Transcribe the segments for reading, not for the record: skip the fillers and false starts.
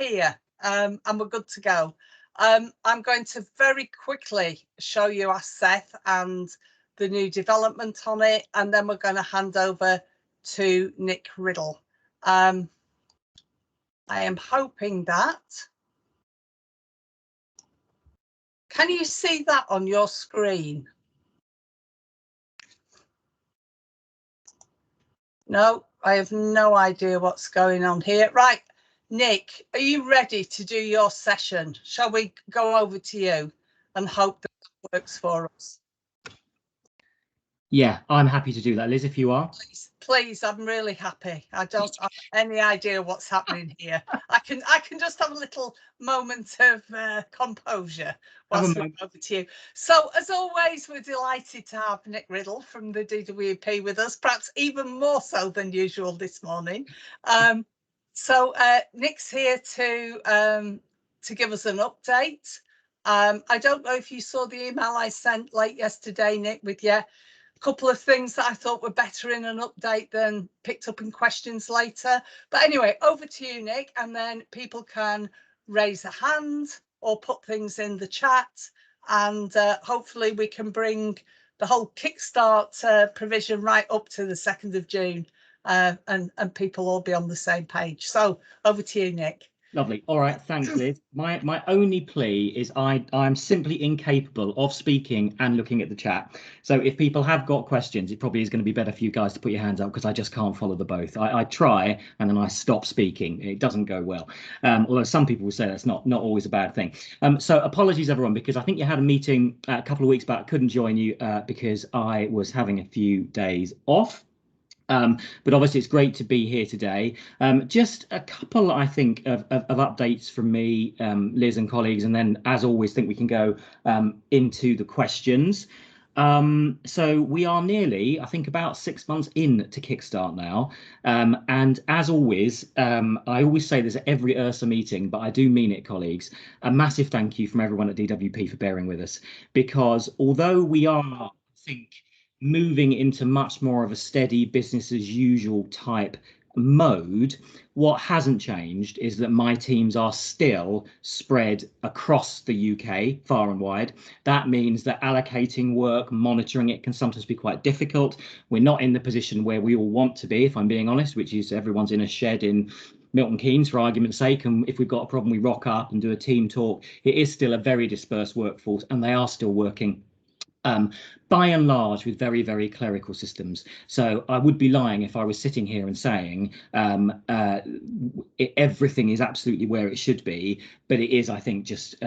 here and we're good to go. I'm going to very quickly show you our Seth and the new development on it, and then we're going to hand over to Nick Riddle. I am hoping that. Can you see that on your screen? No, I have no idea what's going on here. Right, Nick, are you ready to do your session? Shall we go over to you and hope that it works for us? Yeah, I'm happy to do that, Liz, if you are. Please, I'm really happy. I don't have any idea what's happening here. I can just have a little moment of composure whilst we go over to you. So, as always, we're delighted to have Nick Riddle from the DWP with us, perhaps even more so than usual this morning. Nick's here to give us an update. I don't know if you saw the email I sent late yesterday, Nick, with you. Couple of things that I thought were better in an update than picked up in questions later. But anyway, over to you, Nick, and then people can raise a hand or put things in the chat, and hopefully we can bring the whole Kickstart provision right up to the 2nd of June and people all be on the same page. So over to you, Nick. Lovely. All right. Thanks, Liz. My only plea is I'm simply incapable of speaking and looking at the chat. So if people have got questions, it probably is going to be better for you guys to put your hands up, because I just can't follow the both. I try and then I stop speaking. It doesn't go well. Although some people will say that's not always a bad thing. So apologies, everyone, because I think you had a meeting a couple of weeks back. Couldn't join you because I was having a few days off. But obviously it's great to be here today. Just a couple, I think, of updates from me, Liz and colleagues, and then, as always, think we can go into the questions. So we are nearly, I think, about 6 months in to Kickstart now. And as always, I always say this at every ERSA meeting, but I do mean it, colleagues. A massive thank you from everyone at DWP for bearing with us, because although we are, I think, moving into much more of a steady business as usual type mode, what hasn't changed is that my teams are still spread across the UK far and wide. That means that allocating work, monitoring it can sometimes be quite difficult. We're not in the position where we all want to be, if I'm being honest, which is everyone's in a shed in Milton Keynes, for argument's sake, and if we've got a problem, we rock up and do a team talk. It is still a very dispersed workforce, and they are still working by and large with very, very clerical systems. So I would be lying if I was sitting here and saying everything is absolutely where it should be, but it is, I think, just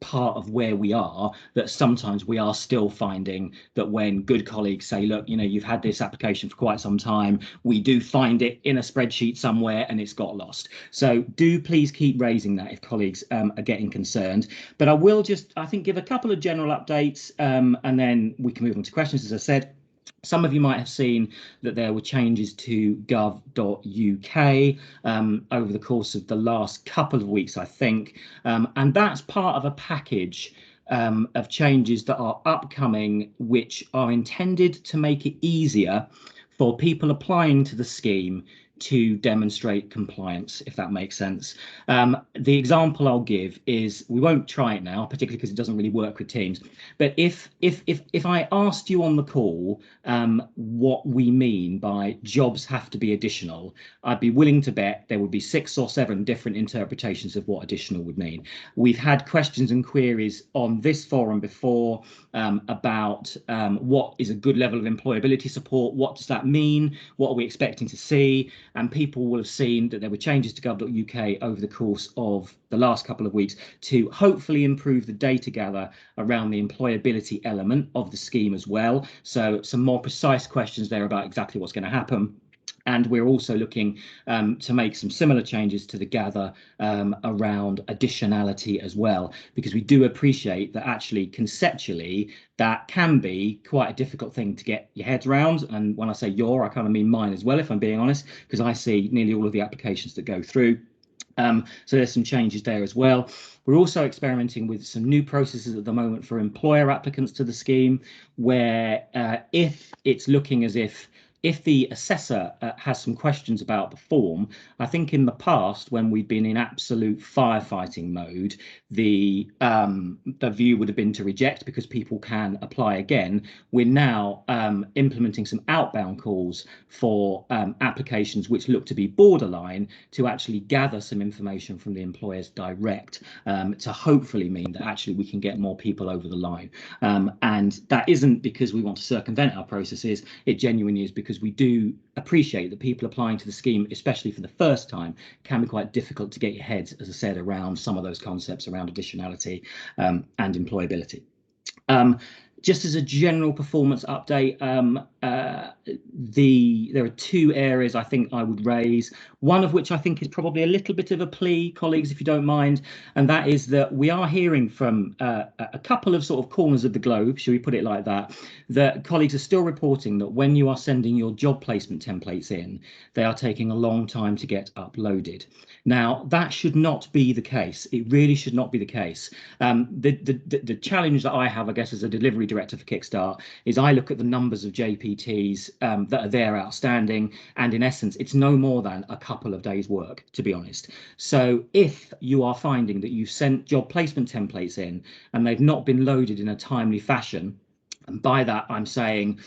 part of where we are, that sometimes we are still finding that when good colleagues say, look, you know, you've had this application for quite some time, we do find it in a spreadsheet somewhere and it's got lost. So do please keep raising that if colleagues are getting concerned. But I will just, I think, give a couple of general updates and then we can move on to questions. As I said, some of you might have seen that there were changes to gov.uk over the course of the last couple of weeks, I think, and that's part of a package of changes that are upcoming, which are intended to make it easier for people applying to the scheme to demonstrate compliance, if that makes sense. The example I'll give is, we won't try it now, particularly because it doesn't really work with Teams, but if I asked you on the call what we mean by jobs have to be additional, I'd be willing to bet there would be 6 or 7 different interpretations of what additional would mean. We've had questions and queries on this forum before about what is a good level of employability support, what does that mean, what are we expecting to see, and people will have seen that there were changes to gov.uk over the course of the last couple of weeks to hopefully improve the data gather around the employability element of the scheme as well. So some more precise questions there about exactly what's going to happen. And we're also looking to make some similar changes to the gather around additionality as well, because we do appreciate that actually conceptually that can be quite a difficult thing to get your heads around. And when I say your, I kind of mean mine as well, if I'm being honest, because I see nearly all of the applications that go through. So there's some changes there as well. We're also experimenting with some new processes at the moment for employer applicants to the scheme, where if it's looking as if if the assessor has some questions about the form, I think in the past, when we've been in absolute firefighting mode, the view would have been to reject because people can apply again. We're now implementing some outbound calls for applications which look to be borderline to actually gather some information from the employers direct to hopefully mean that actually we can get more people over the line. And that isn't because we want to circumvent our processes. It genuinely is because we do appreciate that people applying to the scheme, especially for the first time, can be quite difficult to get your heads, as I said, around some of those concepts around additionality and employability. Just as a general performance update, there are two areas I think I would raise, one of which I think is probably a little bit of a plea, colleagues, if you don't mind, and that is that we are hearing from a couple of sort of corners of the globe, shall we put it like that, that colleagues are still reporting that when you are sending your job placement templates in, they are taking a long time to get uploaded. Now, that should not be the case. It really should not be the case. The challenge that I have, I guess, as a delivery director for Kickstart is I look at the numbers of JPTs that are there outstanding, and in essence, it's no more than a couple of days' work, to be honest. So if you are finding that you've sent job placement templates in and they've not been loaded in a timely fashion, and by that I'm saying,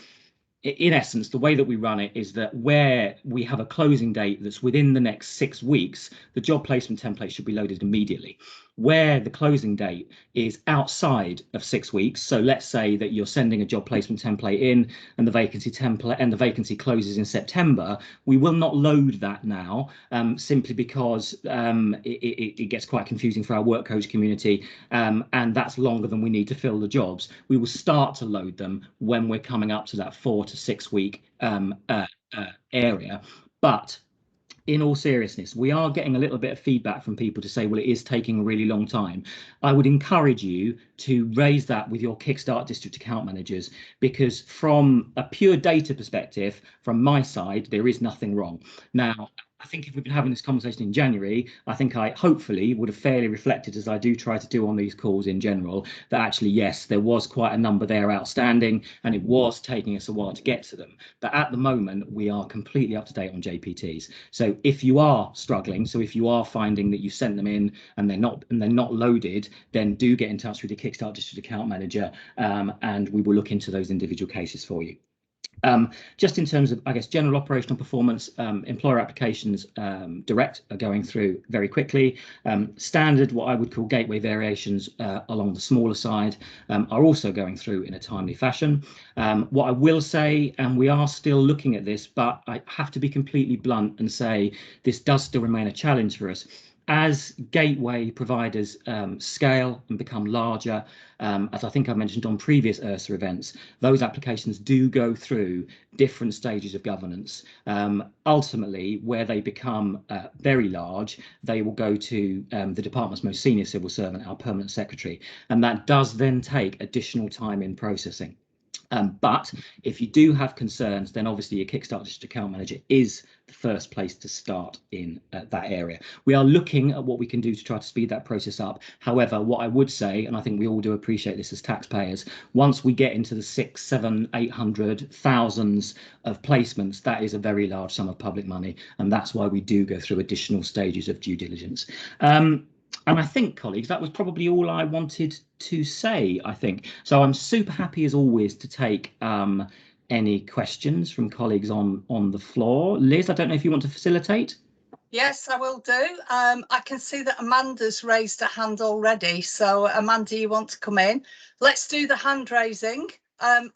in essence, the way that we run it is that where we have a closing date that's within the next 6 weeks, the job placement template should be loaded immediately. Where the closing date is outside of 6 weeks, so let's say that you're sending a job placement template in and the vacancy closes in September, we will not load that now, simply because it gets quite confusing for our work coach community, and that's longer than we need to fill the jobs. We will start to load them when we're coming up to that 4 to 6 week area. But in all seriousness, we are getting a little bit of feedback from people to say, well, it is taking a really long time. I would encourage you to raise that with your Kickstart district account managers, because from a pure data perspective, from my side, there is nothing wrong. Now, I think if we've been having this conversation in January, I think I hopefully would have fairly reflected, as I do try to do on these calls in general, that actually, yes, there was quite a number there outstanding and it was taking us a while to get to them. But at the moment, we are completely up to date on JPTs. So if you are struggling, so if you are finding that you sent them in and they're not loaded, then do get in touch with your Kickstart district account manager, and we will look into those individual cases for you. Just in terms of, I guess, general operational performance, employer applications direct are going through very quickly. Standard, what I would call gateway variations along the smaller side, are also going through in a timely fashion. What I will say, and we are still looking at this, but I have to be completely blunt and say this does still remain a challenge for us. As gateway providers scale and become larger, as I think I mentioned on previous ERSA events, those applications do go through different stages of governance. Ultimately, where they become very large, they will go to the department's most senior civil servant, our permanent secretary, and that does then take additional time in processing. But if you do have concerns, then obviously your Kickstart district account manager is the first place to start in that area. We are looking at what we can do to try to speed that process up. However, what I would say, and I think we all do appreciate this as taxpayers, once we get into the 600, 700, 800 thousands of placements, that is a very large sum of public money, and that's why we do go through additional stages of due diligence. And I think, colleagues, that was probably all I wanted to say, I think. So I'm super happy, as always, to take any questions from colleagues on the floor. Liz, I don't know if you want to facilitate. Yes, I will do. I can see that Amanda's raised a hand already. So, Amanda, you want to come in? Let's do the hand raising.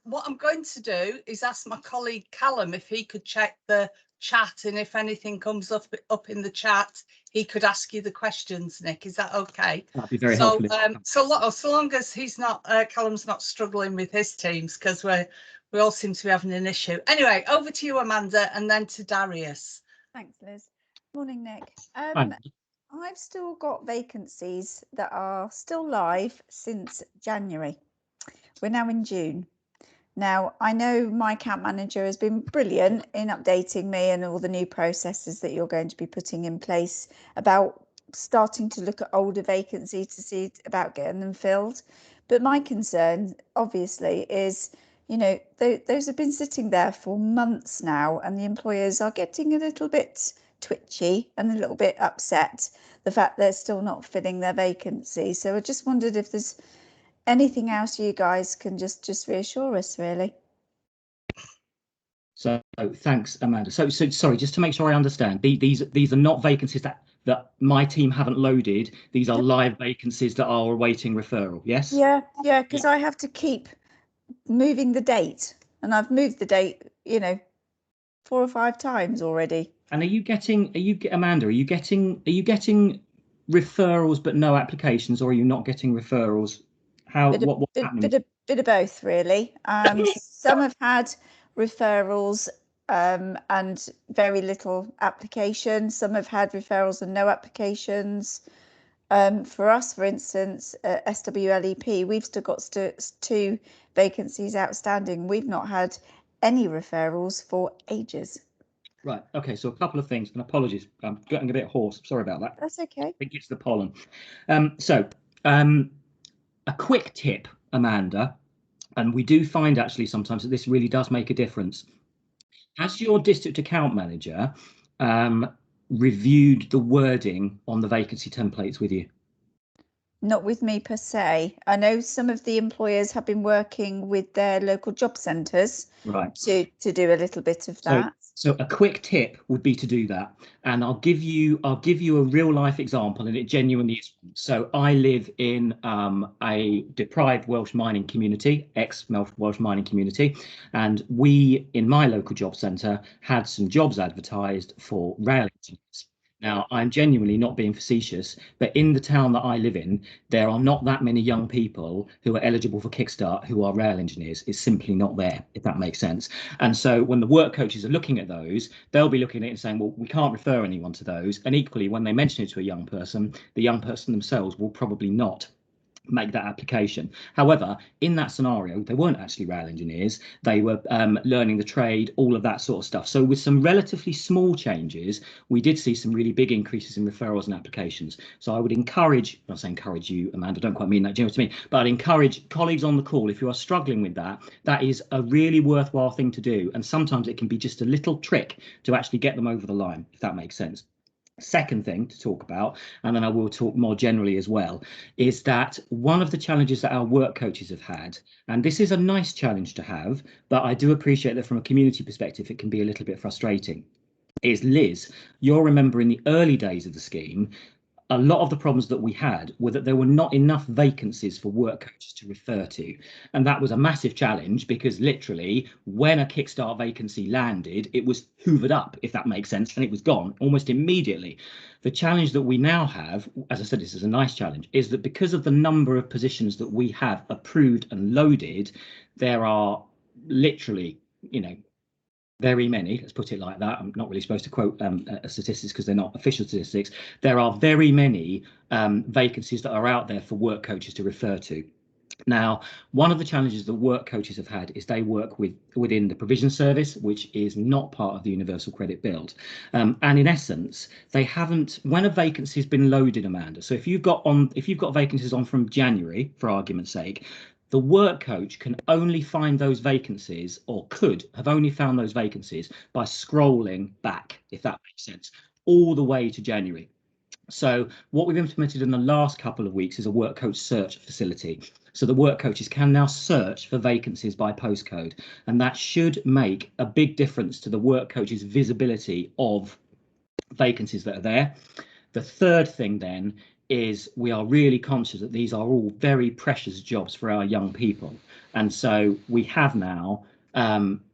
What I'm going to do is ask my colleague Callum if he could check the chat, and if anything comes up in the chat, he could ask you the questions. Nick, is that okay? That'd be very helpful. So long as he's not, Callum's not struggling with his teams, because we all seem to be having an issue. Anyway, over to you, Amanda, and then to Darius. Thanks, Liz. Morning, Nick. I've still got vacancies that are still live since January. We're now in June. Now, I know my account manager has been brilliant in updating me and all the new processes that you're going to be putting in place about starting to look at older vacancies to see about getting them filled. But my concern, obviously, is, you know, those have been sitting there for months now, and the employers are getting a little bit twitchy and a little bit upset the fact they're still not filling their vacancy. So I just wondered if there's anything else you guys can just reassure us, really. So thanks, Amanda. So sorry, just to make sure I understand, these are not vacancies that my team haven't loaded. These are live vacancies that are awaiting referral. Yes. Yeah, because I have to keep moving the date, and I've moved the date, you know, 4 or 5 times already. And Amanda, are you getting referrals but no applications, or are you not getting referrals? What's happening? Bit of both, really. Some have had referrals and very little application. Some have had referrals and no applications. For us, for instance, SWLEP, we've still got 2 vacancies outstanding. We've not had any referrals for ages. Right. Okay. So a couple of things, and apologies, I'm getting a bit hoarse. Sorry about that. That's okay. I think it's the pollen. A quick tip, Amanda, and we do find actually sometimes that this really does make a difference. Has your district account manager reviewed the wording on the vacancy templates with you? Not with me per se. I know some of the employers have been working with their local job centres, right, to do a little bit of that. So a quick tip would be to do that, and I'll give you a real life example, and it genuinely is. So I live in a deprived Welsh mining community, ex-Welsh mining community, and we in my local job centre had some jobs advertised for rail engineers. Now, I'm genuinely not being facetious, but in the town that I live in, there are not that many young people who are eligible for Kickstart who are rail engineers. It's simply not there, if that makes sense. And so when the work coaches are looking at those, they'll be looking at it and saying, well, we can't refer anyone to those. And equally, when they mention it to a young person, the young person themselves will probably not make that application. However, in that scenario, they weren't actually rail engineers. They were learning the trade, all of that sort of stuff. So with some relatively small changes, we did see some really big increases in referrals and applications. So I would encourage, I'm not saying encourage you, Amanda, I don't quite mean that generally to me, but I'd encourage colleagues on the call, if you are struggling with that, that is a really worthwhile thing to do. And sometimes it can be just a little trick to actually get them over the line, if that makes sense. Second thing to talk about, and then I will talk more generally as well, is that one of the challenges that our work coaches have had, and this is a nice challenge to have, but I do appreciate that from a community perspective, it can be a little bit frustrating, is Liz, you'll remember in the early days of the scheme, a lot of the problems that we had were that there were not enough vacancies for work coaches to refer to. And that was a massive challenge because literally when a Kickstart vacancy landed, it was hoovered up, if that makes sense, and it was gone almost immediately. The challenge that we now have, as I said, this is a nice challenge, is that because of the number of positions that we have approved and loaded, there are literally, very many, let's put it like that. I'm not really supposed to quote statistics because they're not official statistics. There are very many vacancies that are out there for work coaches to refer to. Now, one of the challenges that work coaches have had is they work within the provision service, which is not part of the Universal Credit Build. And in essence, they haven't, when a vacancy has been loaded, Amanda, so if you've got vacancies on from January, for argument's sake, the work coach can only find those vacancies, or could have only found those vacancies by scrolling back, if that makes sense, all the way to January. So what we've implemented in the last couple of weeks is a work coach search facility. So the work coaches can now search for vacancies by postcode, and that should make a big difference to the work coach's visibility of vacancies that are there. The third thing then is we are really conscious that these are all very precious jobs for our young people. And so we have now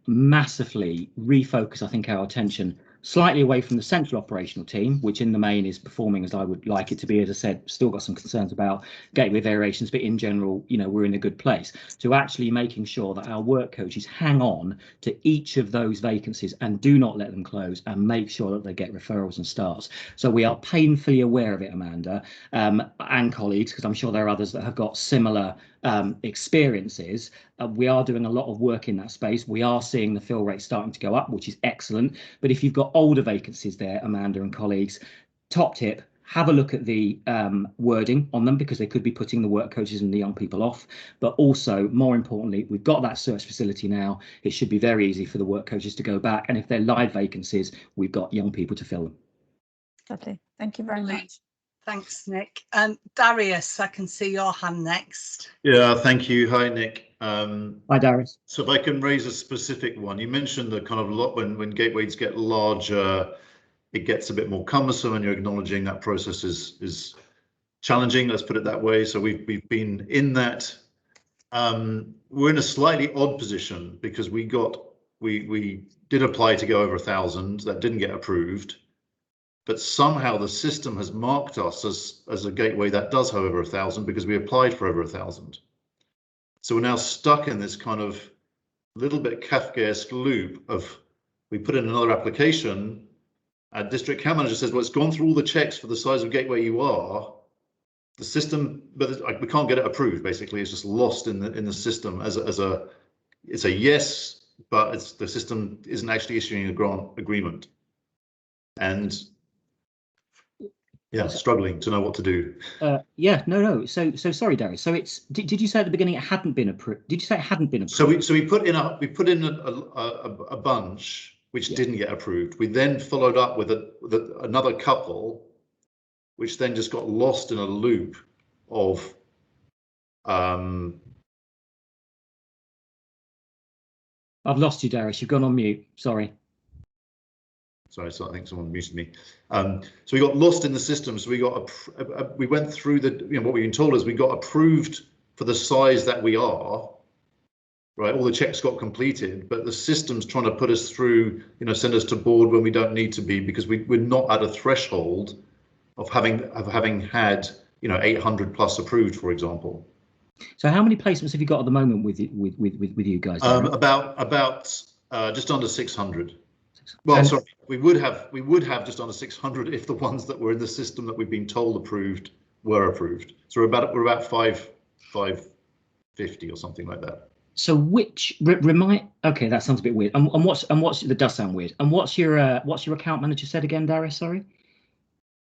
massively refocused, I think, our attention slightly away from the central operational team, which in the main is performing as I would like it to be. As I said, still got some concerns about gateway variations, but in general, we're in a good place, to actually making sure that our work coaches hang on to each of those vacancies and do not let them close, and make sure that they get referrals and starts. So we are painfully aware of it, Amanda, and colleagues, because I'm sure there are others that have got similar experiences. We are doing a lot of work in that space. We are seeing the fill rate starting to go up, which is excellent. But if you've got older vacancies there, Amanda and colleagues, top tip, have a look at the wording on them, because they could be putting the work coaches and the young people off. But also, more importantly, we've got that search facility now. It should be very easy for the work coaches to go back. And if they're live vacancies, we've got young people to fill them. Lovely. Thank you very much. Thanks, Nick. Darius, I can see your hand next. Yeah, thank you. Hi, Nick. Hi, Darius. So if I can raise a specific one, you mentioned the kind of lot when gateways get larger, it gets a bit more cumbersome, and you're acknowledging that process is challenging. Let's put it that way. So we've been in that. We're in a slightly odd position because we did apply to go over 1,000. That didn't get approved. But somehow the system has marked us as a gateway that does have over 1,000 because we applied for over 1,000. So we're now stuck in this kind of little bit Kafkaesque loop of, we put in another application, our district account manager says, well, it's gone through all the checks for the size of gateway you are. The system, but we can't get it approved. Basically, it's just lost in the system as it's a yes, but the system isn't actually issuing a grant agreement. And yeah, struggling to know what to do. Yeah, no. So sorry, Darius. So it's did you say at the beginning it hadn't been approved? Did you say it hadn't been approved? So we put in a bunch which didn't get approved. We then followed up with another couple, which then just got lost in a loop of I've lost you, Darius. You've gone on mute. Sorry. Sorry, so I think someone muted me. So we got lost in the system. So we went through what we've been told is we got approved for the size that we are, right? All the checks got completed, but the system's trying to put us through, send us to board when we don't need to be, because we're not at a threshold of having had 800 plus approved, for example. So how many placements have you got at the moment with you guys? About just under 600. Well, sorry, we would have just under 600 if the ones that were in the system that we've been told approved were approved. So we're about 550 or something like that. So okay, that sounds a bit weird. And what's that does sound weird. And what's your account manager said again, Darius? Sorry.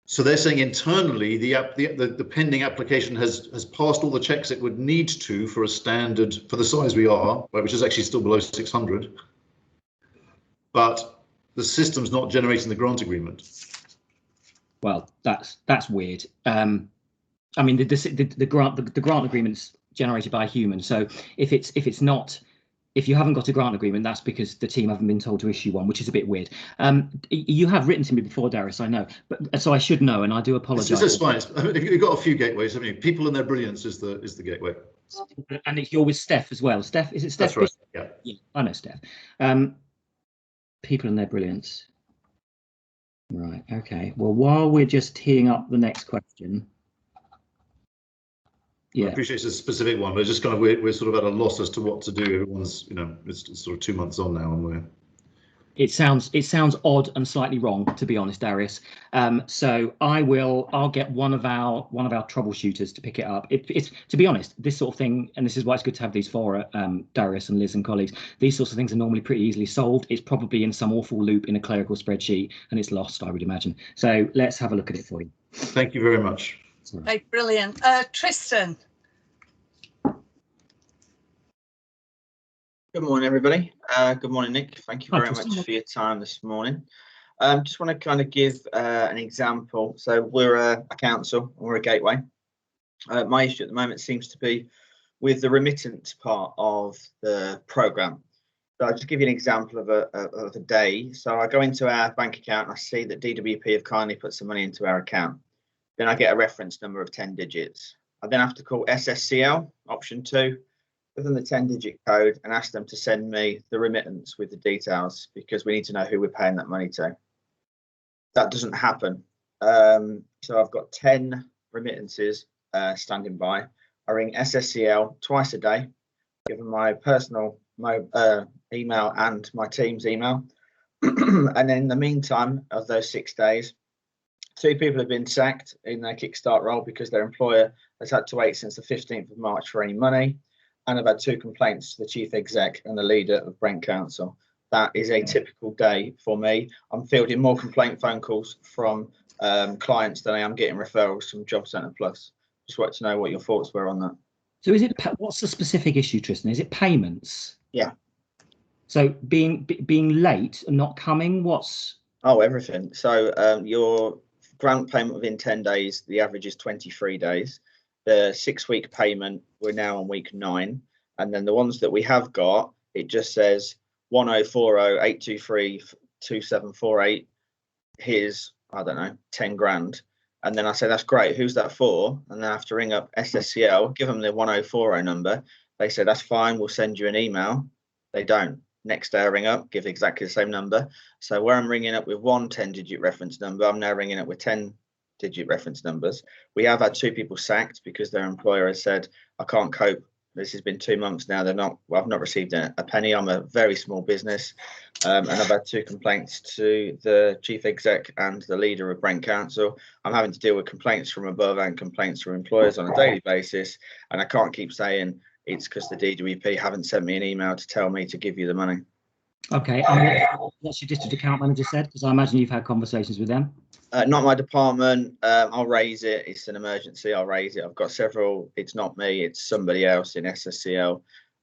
So they're saying internally the pending application has passed all the checks it would need to for a standard for the size we are, right, which is actually still below 600. But the system's not generating the grant agreement. Well, that's weird. I mean, the grant agreement's generated by a human. So if you haven't got a grant agreement, that's because the team haven't been told to issue one, which is a bit weird. You have written to me before, Darius, I know, but so I should know, and I do apologise. It's fine. You've got a few gateways. I mean, people and their brilliance is the gateway. And you're with Steph as well. Steph, is it Steph? That's right. Yeah, I know Steph. People and their brilliance. Right. Okay. Well, while we're just teeing up the next question. Yeah, I appreciate it's a specific one, but it's just kind of we're sort of at a loss as to what to do. Everyone's, it's sort of 2 months on now, and we're. It sounds odd and slightly wrong, to be honest, Darius. So I'll get one of our troubleshooters to pick it up. It's to be honest, this sort of thing, and this is why it's good to have these fora, Darius and Liz and colleagues. These sorts of things are normally pretty easily solved. It's probably in some awful loop in a clerical spreadsheet, and it's lost, I would imagine. So let's have a look at it for you. Thank you very much. Okay, brilliant. Tristan. Good morning, everybody. Good morning, Nick. Thank you very much for your time this morning. Just want to kind of give an example. So we're a council, we're a gateway. My issue at the moment seems to be with the remittance part of the programme. So I'll just give you an example of a day. So I go into our bank account and I see that DWP have kindly put some money into our account. Then I get a reference number of 10 digits. I then have to call SSCL, option 2. Within the 10-digit code and ask them to send me the remittance with the details, because we need to know who we're paying that money to. That doesn't happen. So I've got 10 remittances standing by. I ring SSCL twice a day, give them my personal email and my team's email. And then in the meantime of those 6 days, 2 people have been sacked in their Kickstart role because their employer has had to wait since the 15th of March for any money. And I've had 2 complaints to the chief exec and the leader of Brent Council. That is a typical day for me. I'm fielding more complaint phone calls from clients than I am getting referrals from Job Centre Plus. Just wanted to know what your thoughts were on that. So is it, what's the specific issue, Tristan? Is it payments? Yeah. So being late and not coming, what's? Oh, everything. So your grant payment within 10 days, the average is 23 days. The 6-week payment, we're now on week 9. And then the ones that we have got, it just says 1040-823-2748. Here's, I don't know, 10 grand. And then I say, that's great. Who's that for? And then I have to ring up SSCL, give them the 1040 number. They say, that's fine. We'll send you an email. They don't. Next day I ring up, give exactly the same number. So where I'm ringing up with 1 10-digit reference number, I'm now ringing up with 10-digit reference numbers. We have had 2 people sacked because their employer has said, I can't cope. This has been 2 months now. I've not received a penny. I'm a very small business. And I've had 2 complaints to the chief exec and the leader of Brent Council. I'm having to deal with complaints from above and complaints from employers on a daily basis. And I can't keep saying it's because the DWP haven't sent me an email to tell me to give you the money. Okay. What's your district account manager said? Because I imagine you've had conversations with them. Not my department. I'll raise it. It's an emergency. I'll raise it. I've got several. It's not me. It's somebody else in SSCL.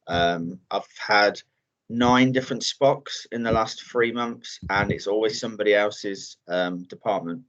I've had 9 different SPOCs in the last 3 months, and it's always somebody else's department.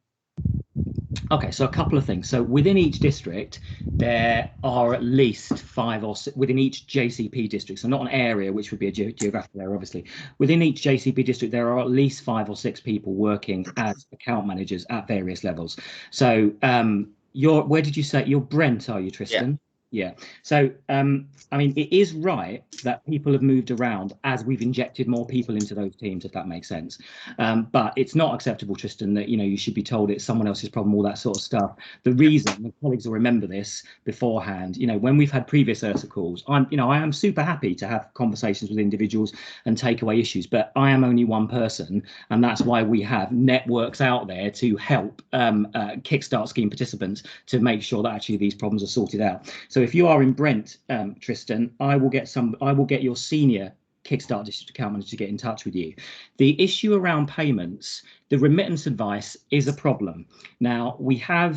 Okay, so a couple of things. So within each district, there are at least 5 or 6 within each JCP district. So not an area, which would be a geographical area, obviously. Within each JCP district, there are at least 5 or 6 people working as account managers at various levels. So where did you say you're Brent? Are you, Tristan? Yeah. So, I mean, it is right that people have moved around as we've injected more people into those teams, if that makes sense. But it's not acceptable, Tristan, that, you should be told it's someone else's problem, all that sort of stuff. The reason, the colleagues will remember this beforehand, when we've had previous ERSA calls, I am super happy to have conversations with individuals and take away issues, but I am only one person. And that's why we have networks out there to help Kickstart scheme participants to make sure that actually these problems are sorted out. So if you are in Brent, Tristan, I will get your senior Kickstart district account manager to get in touch with you. The issue around payments, the remittance advice is a problem. Now we are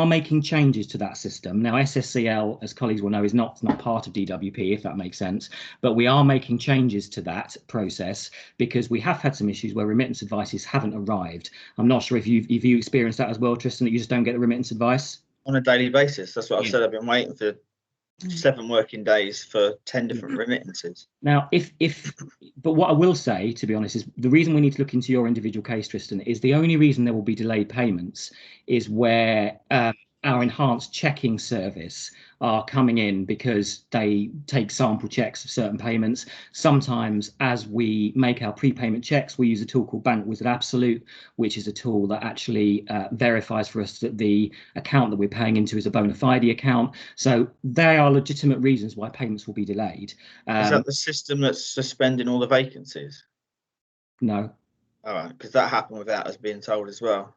making changes to that system. Now SSCL, as colleagues will know, is not part of DWP, if that makes sense, but we are making changes to that process because we have had some issues where remittance advices haven't arrived. I'm not sure if you experienced that as well, Tristan, that you just don't get the remittance advice. On a daily basis. That's what I've said. I've been waiting for 7 working days for 10 different remittances. Now, but what I will say, to be honest, is the reason we need to look into your individual case, Tristan, is the only reason there will be delayed payments is where our enhanced checking service are coming in because they take sample checks of certain payments. Sometimes as we make our prepayment checks, we use a tool called Bank Wizard Absolute, which is a tool that actually verifies for us that the account that we're paying into is a bona fide account. So they are legitimate reasons why payments will be delayed. Is that the system that's suspending all the vacancies? No. All right, because that happened without us being told as well.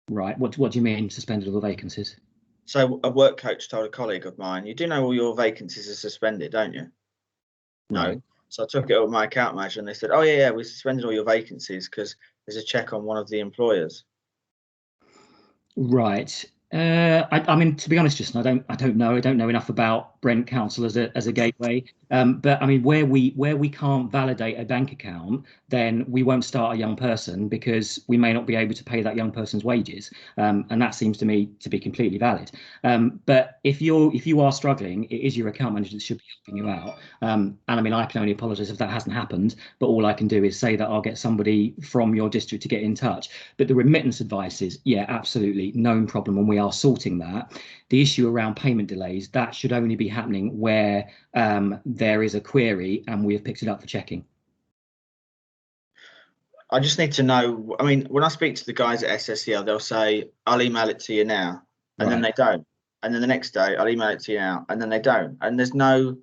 Right. What do you mean suspended all the vacancies? So a work coach told a colleague of mine, you do know all your vacancies are suspended, don't you? Right. No. So I took it up with my account manager and they said, oh yeah, we suspended all your vacancies because there's a check on one of the employers. Right. I mean, to be honest, Justin, I don't know enough about Brent Council as a gateway. But I mean, where we can't validate a bank account, then we won't start a young person because we may not be able to pay that young person's wages, and that seems to me to be completely valid. But if you are struggling, it is your account manager that should be helping you out. And I mean, I can only apologise if that hasn't happened, but all I can do is say that I'll get somebody from your district to get in touch. But the remittance advice is, yeah, absolutely no problem, and we are sorting that. The issue around payment delays, that should only be happening where there is a query and we have picked it up for checking. I just need to know, I mean, when I speak to the guys at SSCL, they'll say, I'll email it to you now, and then they don't. And then the next day, I'll email it to you now, and then they don't. And there's no,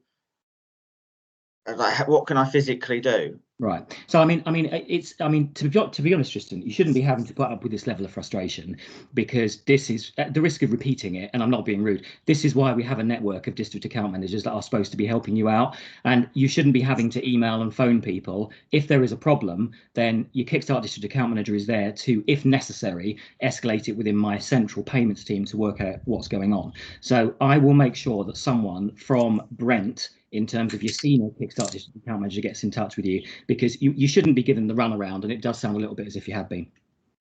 like, what can I physically do? Right. So I mean, to be honest, Tristan, you shouldn't be having to put up with this level of frustration, because this is at the risk of repeating it, and I'm not being rude. This is why we have a network of district account managers that are supposed to be helping you out, and you shouldn't be having to email and phone people. If there is a problem, then your Kickstart district account manager is there to, if necessary, escalate it within my central payments team to work out what's going on. So I will make sure that someone from Brent, in terms of your senior Kickstart district account manager, gets in touch with you, because you shouldn't be given the runaround, and it does sound a little bit as if you have been.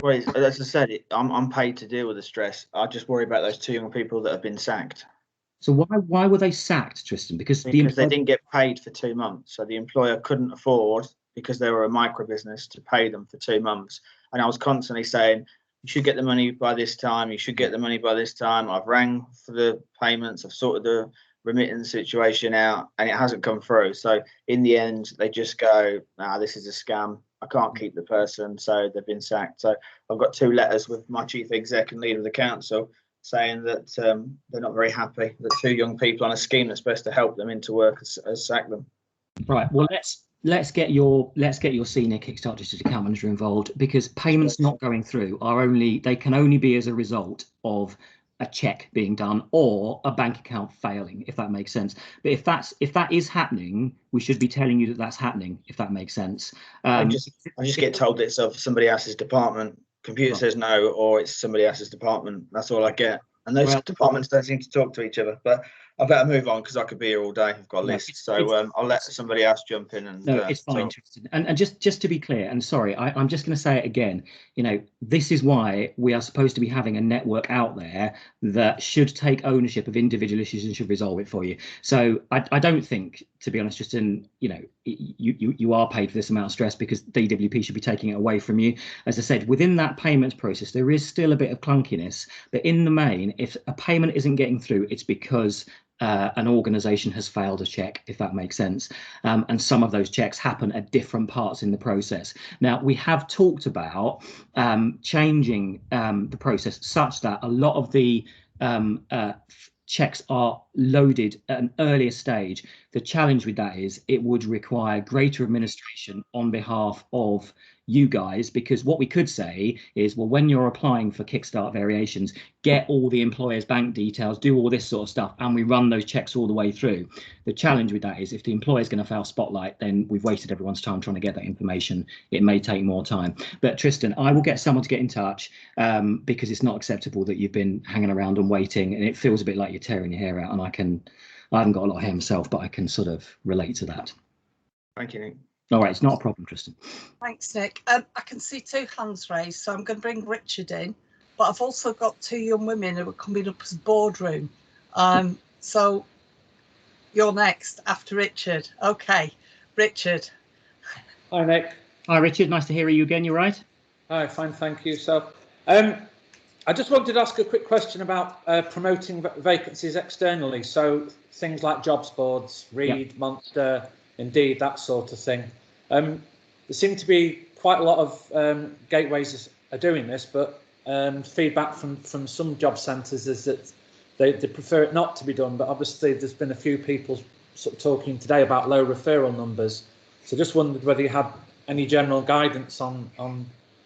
Well, as I said, I'm paid to deal with the stress. I just worry about those 2 young people that have been sacked. So why were they sacked, Tristan? Because they didn't get paid for 2 months. So the employer couldn't afford, because they were a micro business, to pay them for 2 months. And I was constantly saying, you should get the money by this time. You should get the money by this time. I've rang for the payments. I've sorted the remittance situation out, and it hasn't come through. So in the end, they just go, nah, this is a scam. I can't keep the person, so they've been sacked. So I've got 2 letters with my chief exec and leader of the council saying that they're not very happy that 2 young people on a scheme that's supposed to help them into work has sacked them. Right. Well, let's get your senior Kickstart district account manager involved, because payments not going through they can only be as a result of a check being done or a bank account failing, if that makes sense. But if that is happening, we should be telling you that that's happening, if that makes sense. I just get told it's of somebody else's department. Computer says no, or it's somebody else's department. That's all I get. And those departments don't seem to talk to each other. But I better move on, because I could be here all day. I've got a list. So I'll let somebody else jump in. And no, it's fine, Tristan. And just to be clear, and sorry, I'm just going to say it again. This is why we are supposed to be having a network out there that should take ownership of individual issues and should resolve it for you. So I don't think, to be honest, Tristan, you are paid for this amount of stress, because DWP should be taking it away from you. As I said, within that payments process, there is still a bit of clunkiness, but in the main, if a payment isn't getting through, it's because an organisation has failed a check, if that makes sense. And some of those checks happen at different parts in the process. Now, we have talked about changing the process such that a lot of the checks are loaded at an earlier stage. The challenge with that is it would require greater administration on behalf of you guys, because what we could say is, well, when you're applying for Kickstart variations, get all the employer's bank details, do all this sort of stuff, and we run those checks all the way through. The challenge with that is, if the employer is going to fail Spotlight, then we've wasted everyone's time trying to get that information. It may take more time. But Tristan, I will get someone to get in touch, because it's not acceptable that you've been hanging around and waiting, and it feels a bit like you're tearing your hair out. And I haven't got a lot of hair myself, but I can sort of relate to that. Thank you, Nick. All right, it's not a problem, Tristan. Thanks, Nick. I can see 2 hands raised, so I'm going to bring Richard in, but I've also got 2 young women who are coming up as boardroom. So you're next after Richard. Okay, Richard. Hi, Nick. Hi, Richard. Nice to hear you again. You right? Hi, fine, thank you. So, I just wanted to ask a quick question about promoting vacancies externally. So things like jobs boards, Reed, Monster, Indeed, that sort of thing. There seem to be quite a lot of gateways are doing this, but feedback from some job centres is that they prefer it not to be done. But obviously, there's been a few people sort of talking today about low referral numbers. So just wondered whether you had any general guidance on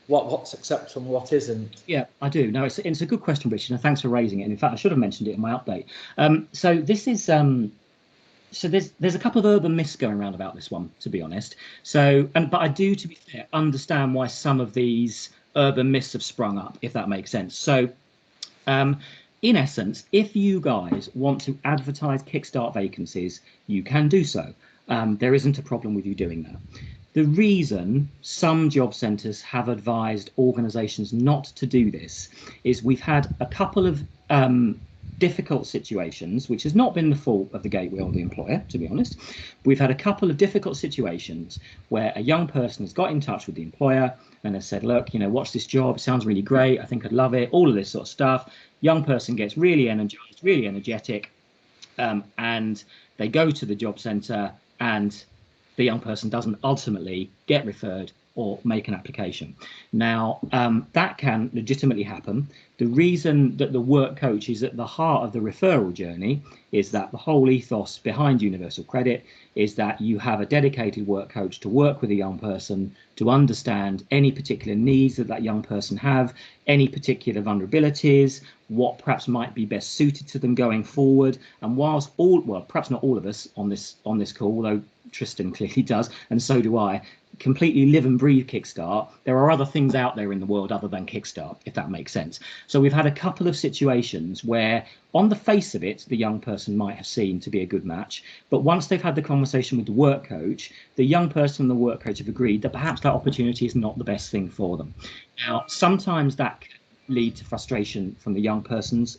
what's acceptable and what isn't. Yeah, I do. No, it's a good question, Richard, and thanks for raising it. And in fact, I should have mentioned it in my update. So this is so there's a couple of urban myths going around about this one, to be honest. So but I do, to be fair, understand why some of these urban myths have sprung up, if that makes sense. So in essence, if you guys want to advertise Kickstart vacancies, you can do so. There isn't a problem with you doing that. The reason some job centres have advised organisations not to do this is we've had a couple of difficult situations, which has not been the fault of the gateway or the employer, to be honest. We've had a couple of difficult situations where a young person has got in touch with the employer and has said, look, watch this job, it sounds really great, I think I'd love it, all of this sort of stuff. Young person gets really energized, really energetic, and they go to the job centre, and the young person doesn't ultimately get referred or make an application. Now, that can legitimately happen. The reason that the work coach is at the heart of the referral journey is that the whole ethos behind Universal Credit is that you have a dedicated work coach to work with a young person to understand any particular needs that that young person have, any particular vulnerabilities, what perhaps might be best suited to them going forward. And whilst perhaps not all of us on this call, although Tristan clearly does, and so do I, completely live and breathe Kickstart, there are other things out there in the world other than Kickstart, if that makes sense. So we've had a couple of situations where on the face of it, the young person might have seemed to be a good match, but once they've had the conversation with the work coach, the young person and the work coach have agreed that perhaps that opportunity is not the best thing for them. Now, sometimes that can lead to frustration from the young person's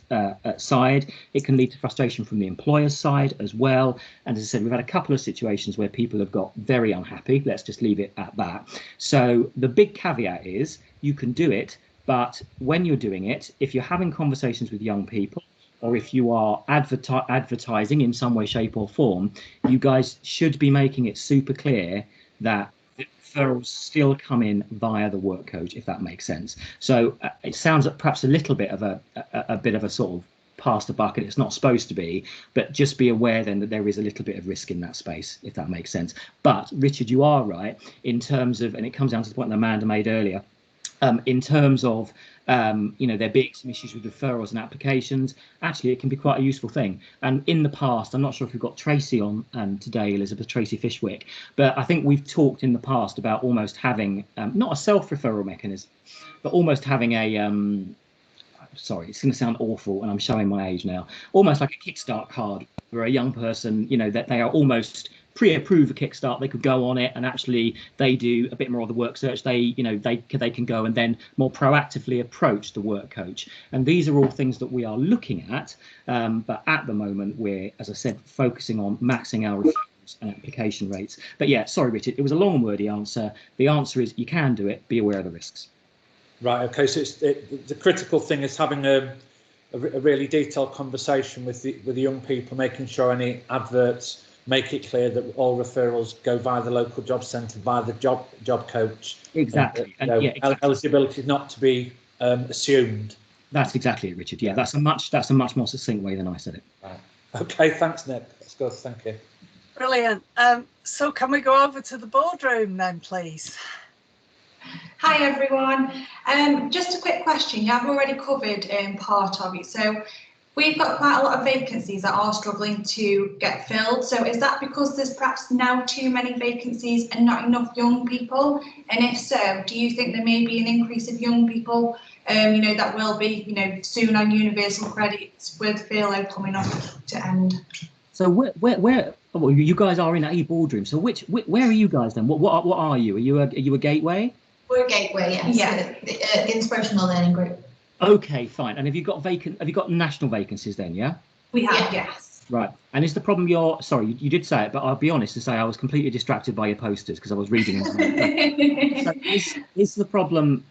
side. It can lead to frustration from the employer's side as well. And as I said, we've had a couple of situations where people have got very unhappy. Let's just leave it at that. So the big caveat is you can do it, but when you're doing it, if you're having conversations with young people, or if you are advertising in some way, shape or form, you guys should be making it super clear that referrals still come in via the work coach, if that makes sense. So it sounds perhaps a little bit of a sort of pass the bucket. It's not supposed to be, but just be aware then that there is a little bit of risk in that space, if that makes sense. But Richard, you are right in terms of, and it comes down to the point that Amanda made earlier, in terms of there being some issues with referrals and applications. Actually, it can be quite a useful thing. And in the past, I'm not sure if we've got Tracy on today, Tracy Fishwick, but I think we've talked in the past about almost having not a self-referral mechanism, but almost having a sorry, it's going to sound awful, and I'm showing my age now, almost like a Kickstart card where a young person, that they are almost pre-approved a Kickstart, they could go on it and actually they do a bit more of the work search. They can go and then more proactively approach the work coach. And these are all things that we are looking at. But at the moment, we're, as I said, focusing on maxing our referrals and application rates. But yeah, sorry, Richard, it was a long and wordy answer. The answer is you can do it. Be aware of the risks. Right. Okay. So the critical thing is having a really detailed conversation with the young people, making sure any adverts make it clear that all referrals go via the local job centre, via the job coach. Exactly. Exactly. Eligibility is not to be assumed. That's exactly it, Richard. Yeah, that's a much more succinct way than I said it. Right. Okay, thanks, Nick. That's good. Thank you. Brilliant. So can we go over to the boardroom then, please? Hi everyone. Just a quick question. You have already covered part of it. So we've got quite a lot of vacancies that are struggling to get filled. So is that because there's perhaps now too many vacancies and not enough young people? And if so, do you think there may be an increase of young people, that will be, soon on universal credits with furlough coming up to end? So where well, you guys are in a boardroom. So where are you guys then? What are you? Are you a gateway? We're a gateway, yes. Yeah. The inspirational learning group. Okay, fine. And have you got national vacancies then? Yeah. We have, yes. Right. And is the problem sorry, you did say it, but I'll be honest and say I was completely distracted by your posters because I was reading them. So is the problem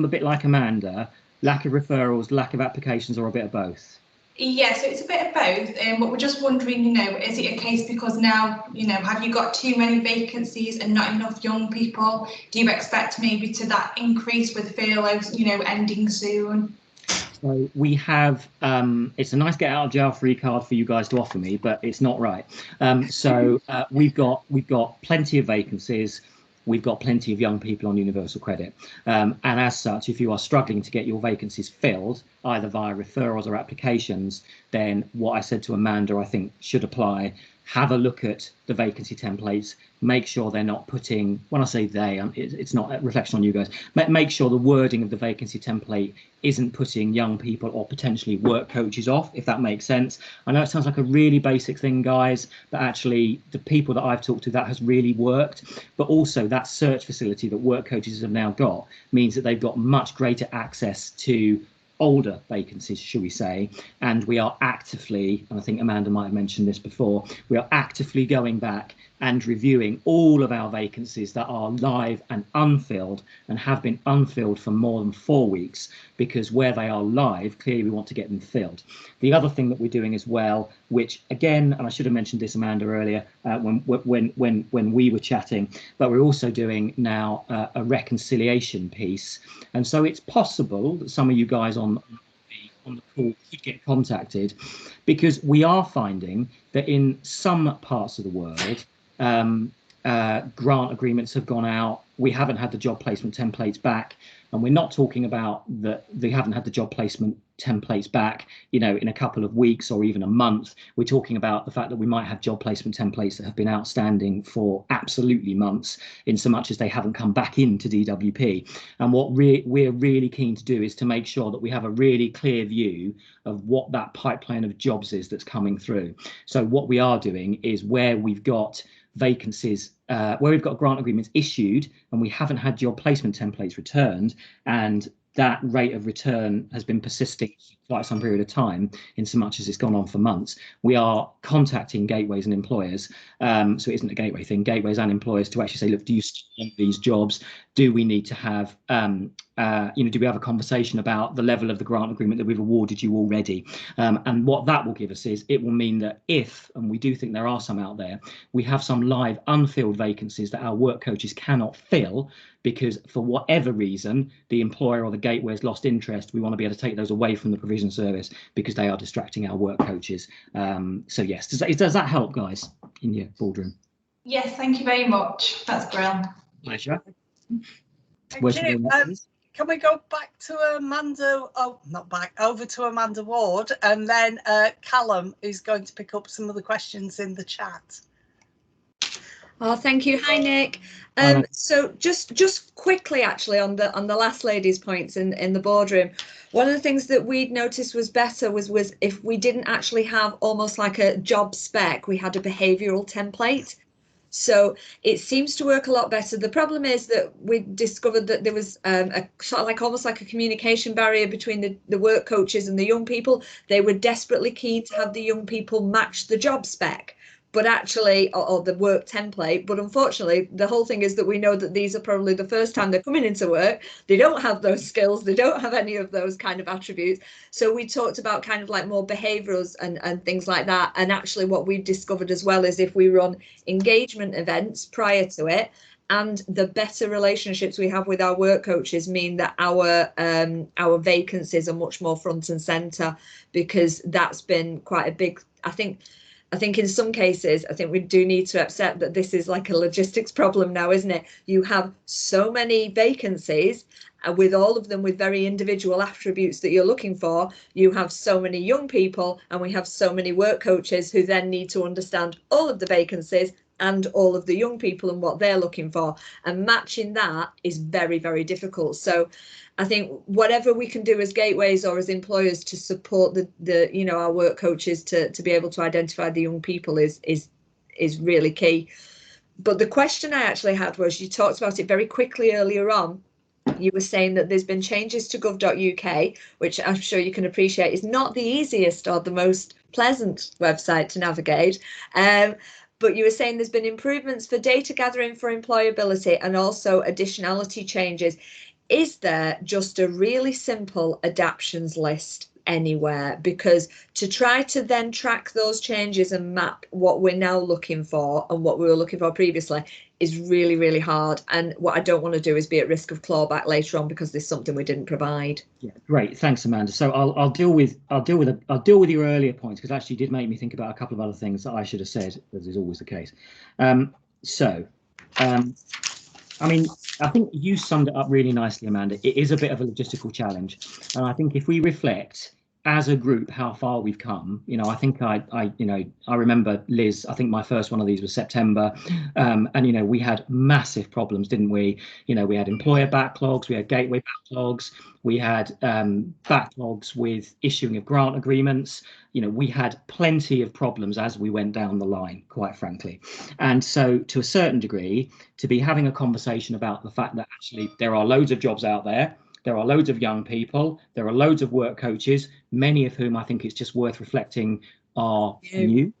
a bit like Amanda? Lack of referrals, lack of applications, or a bit of both? Yeah, so it's a bit of both, but we're just wondering, is it a case because now, have you got too many vacancies and not enough young people? Do you expect maybe to that increase with furloughs, ending soon? So we have, it's a nice get out of jail free card for you guys to offer me, but it's not right. We've got plenty of vacancies. We've got plenty of young people on universal credit. And as such, if you are struggling to get your vacancies filled, either via referrals or applications, then what I said to Amanda, I think should apply. Have a look at the vacancy templates, make sure they're not putting, when I say they, it's not a reflection on you guys, make sure the wording of the vacancy template isn't putting young people or potentially work coaches off, if that makes sense. I know it sounds like a really basic thing, guys, but actually the people that I've talked to, that has really worked. But also that search facility that work coaches have now got means that they've got much greater access to older vacancies, should we say, and we are actively, and I think Amanda might have mentioned this before, we are actively going back and reviewing all of our vacancies that are live and unfilled and have been unfilled for more than 4 weeks, because where they are live, clearly we want to get them filled. The other thing that we're doing as well, which again, and I should have mentioned this, Amanda, earlier when we were chatting, but we're also doing now a reconciliation piece. And so it's possible that some of you guys on the call could get contacted, because we are finding that in some parts of the world, grant agreements have gone out. We haven't had the job placement templates back, and we're not talking about that they haven't had the job placement templates back, you know, in a couple of weeks or even a month. We're talking about the fact that we might have job placement templates that have been outstanding for absolutely months, in so much as they haven't come back into DWP. And what we're really keen to do is to make sure that we have a really clear view of what that pipeline of jobs is that's coming through. So what we are doing is, where we've got vacancies, where we've got grant agreements issued and we haven't had job placement templates returned, and that rate of return has been persisting for quite some period of time, in so much as it's gone on for months, we are contacting gateways and employers. So it isn't a gateway thing, gateways and employers, to actually say, look, do you still want these jobs? Do we need to have, do we have a conversation about the level of the grant agreement that we've awarded you already? And what that will give us is, it will mean that if, and we do think there are some out there, we have some live unfilled vacancies that our work coaches cannot fill, because for whatever reason the employer or the gateway has lost interest, we want to be able to take those away from the provision service, because they are distracting our work coaches. So yes, does that help, guys, in your boardroom? Yes, thank you very much. That's brilliant. Pleasure. Can we go back to Amanda? Oh, not back, over to Amanda Ward, and then Callum is going to pick up some of the questions in the chat. Oh, thank you. Hi, Nick. So just quickly, actually, on the last lady's points in the boardroom, one of the things that we'd noticed was better was if we didn't actually have almost like a job spec, we had a behavioural template. So it seems to work a lot better. The problem is that we discovered that there was a sort of like almost like a communication barrier between the work coaches and the young people. They were desperately keen to have the young people match the job spec, but actually, or the work template. But unfortunately, the whole thing is that we know that these are probably the first time they're coming into work. They don't have those skills. They don't have any of those kind of attributes. So we talked about kind of like more behaviours and things like that. And actually what we've discovered as well is, if we run engagement events prior to it, and the better relationships we have with our work coaches, mean that our vacancies are much more front and centre, because that's been quite a big, I think in some cases, I think we do need to accept that this is like a logistics problem now, isn't it? You have so many vacancies, with all of them with very individual attributes that you're looking for. You have so many young people, and we have so many work coaches who then need to understand all of the vacancies and all of the young people and what they're looking for. And matching that is very, very difficult. So I think whatever we can do as gateways or as employers to support the our work coaches to be able to identify the young people is really key. But the question I actually had was, you talked about it very quickly earlier on. You were saying that there's been changes to gov.uk, which I'm sure you can appreciate is not the easiest or the most pleasant website to navigate. But you were saying there's been improvements for data gathering for employability, and also additionality changes. Is there just a really simple adaptions list anywhere? Because to try to then track those changes and map what we're now looking for and what we were looking for previously is really, really hard. And what I don't want to do is be at risk of clawback later on because there's something we didn't provide. Yeah, great, thanks, Amanda. So I'll deal with your earlier points, because actually did make me think about a couple of other things that I should have said, as is always the case. I mean, I think you summed it up really nicely, Amanda. It is a bit of a logistical challenge, and I think if we reflect as a group how far we've come, I think I remember, Liz, I think my first one of these was September, and we had massive problems, didn't we? We had employer backlogs, we had gateway backlogs, we had backlogs with issuing of grant agreements. We had plenty of problems as we went down the line, quite frankly. And so to a certain degree, to be having a conversation about the fact that actually there are loads of jobs out there, there are loads of young people, there are loads of work coaches, many of whom I think it's just worth reflecting are new.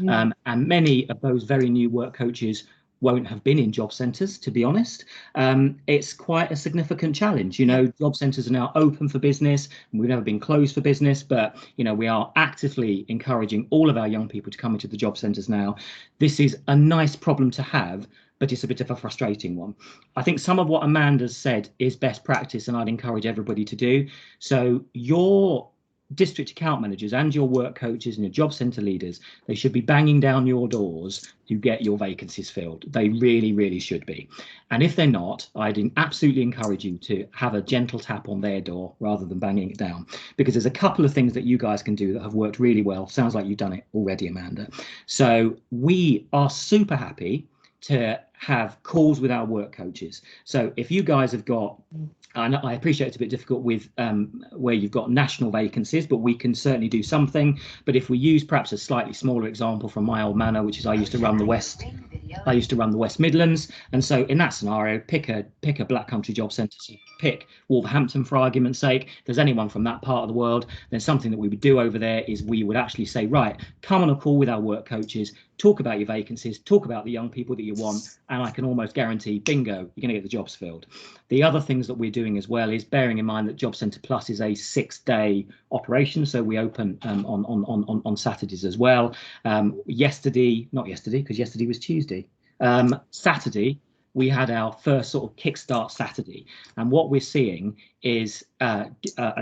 And many of those very new work coaches won't have been in job centres, to be honest. It's quite a significant challenge. You know, job centres are now open for business, and we've never been closed for business, but, you know, we are actively encouraging all of our young people to come into the job centres now. This is a nice problem to have, but it's a bit of a frustrating one. I think some of what Amanda's said is best practice, and I'd encourage everybody to do. So your district account managers and your work coaches and your job centre leaders, they should be banging down your doors to get your vacancies filled. They really, really should be. And if they're not, I'd absolutely encourage you to have a gentle tap on their door rather than banging it down, because there's a couple of things that you guys can do that have worked really well. Sounds like you've done it already, Amanda. So we are super happy to have calls with our work coaches. So if you guys have got, and I appreciate it's a bit difficult with where you've got national vacancies, but we can certainly do something. But if we use perhaps a slightly smaller example from my old manor, which is I used to run the West Midlands, and so in that scenario, pick a Black Country job centre. So pick Wolverhampton for argument's sake. If there's anyone from that part of the world, then something that we would do over there is we would actually say, right, come on a call with our work coaches, talk about your vacancies, talk about the young people that you want, and I can almost guarantee, bingo, you're going to get the jobs filled. The other things that we're doing as well is bearing in mind that Job Centre Plus is a 6-day operation, so we open on Saturdays as well. Not yesterday, because yesterday was Tuesday. Saturday, we had our first sort of Kickstart Saturday, and what we're seeing is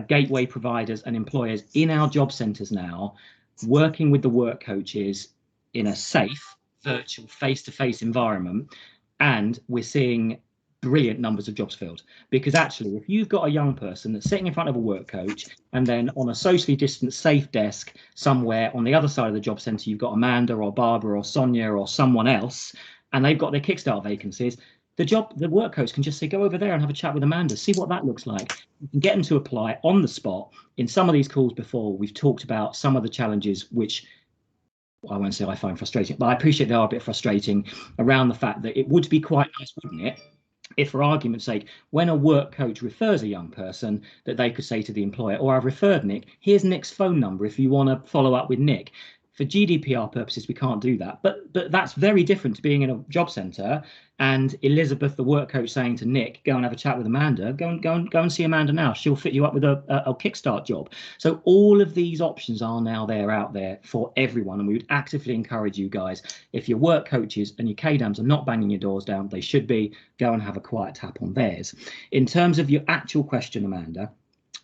gateway providers and employers in our job centres now working with the work coaches in a safe, virtual, face-to-face environment, and we're seeing brilliant numbers of jobs filled. Because actually, if you've got a young person that's sitting in front of a work coach, and then on a socially distant safe desk somewhere on the other side of the job centre, you've got Amanda or Barbara or Sonia or someone else, and they've got their Kickstart vacancies, the work coach can just say, go over there and have a chat with Amanda, see what that looks like. You can get them to apply on the spot. In some of these calls before, we've talked about some of the challenges which I won't say I find frustrating, but I appreciate they are a bit frustrating around the fact that it would be quite nice, wouldn't it, if, for argument's sake, when a work coach refers a young person, that they could say to the employer, or I've referred Nick, here's Nick's phone number if you want to follow up with Nick. For GDPR purposes, we can't do that, but that's very different to being in a job centre and Elizabeth, the work coach, saying to Nick, go and have a chat with Amanda, go and see Amanda now, she'll fit you up with a Kickstart job. So all of these options are now out there for everyone, and we would actively encourage you guys, if your work coaches and your KDAMs are not banging your doors down, they should be, go and have a quiet tap on theirs. In terms of your actual question, Amanda,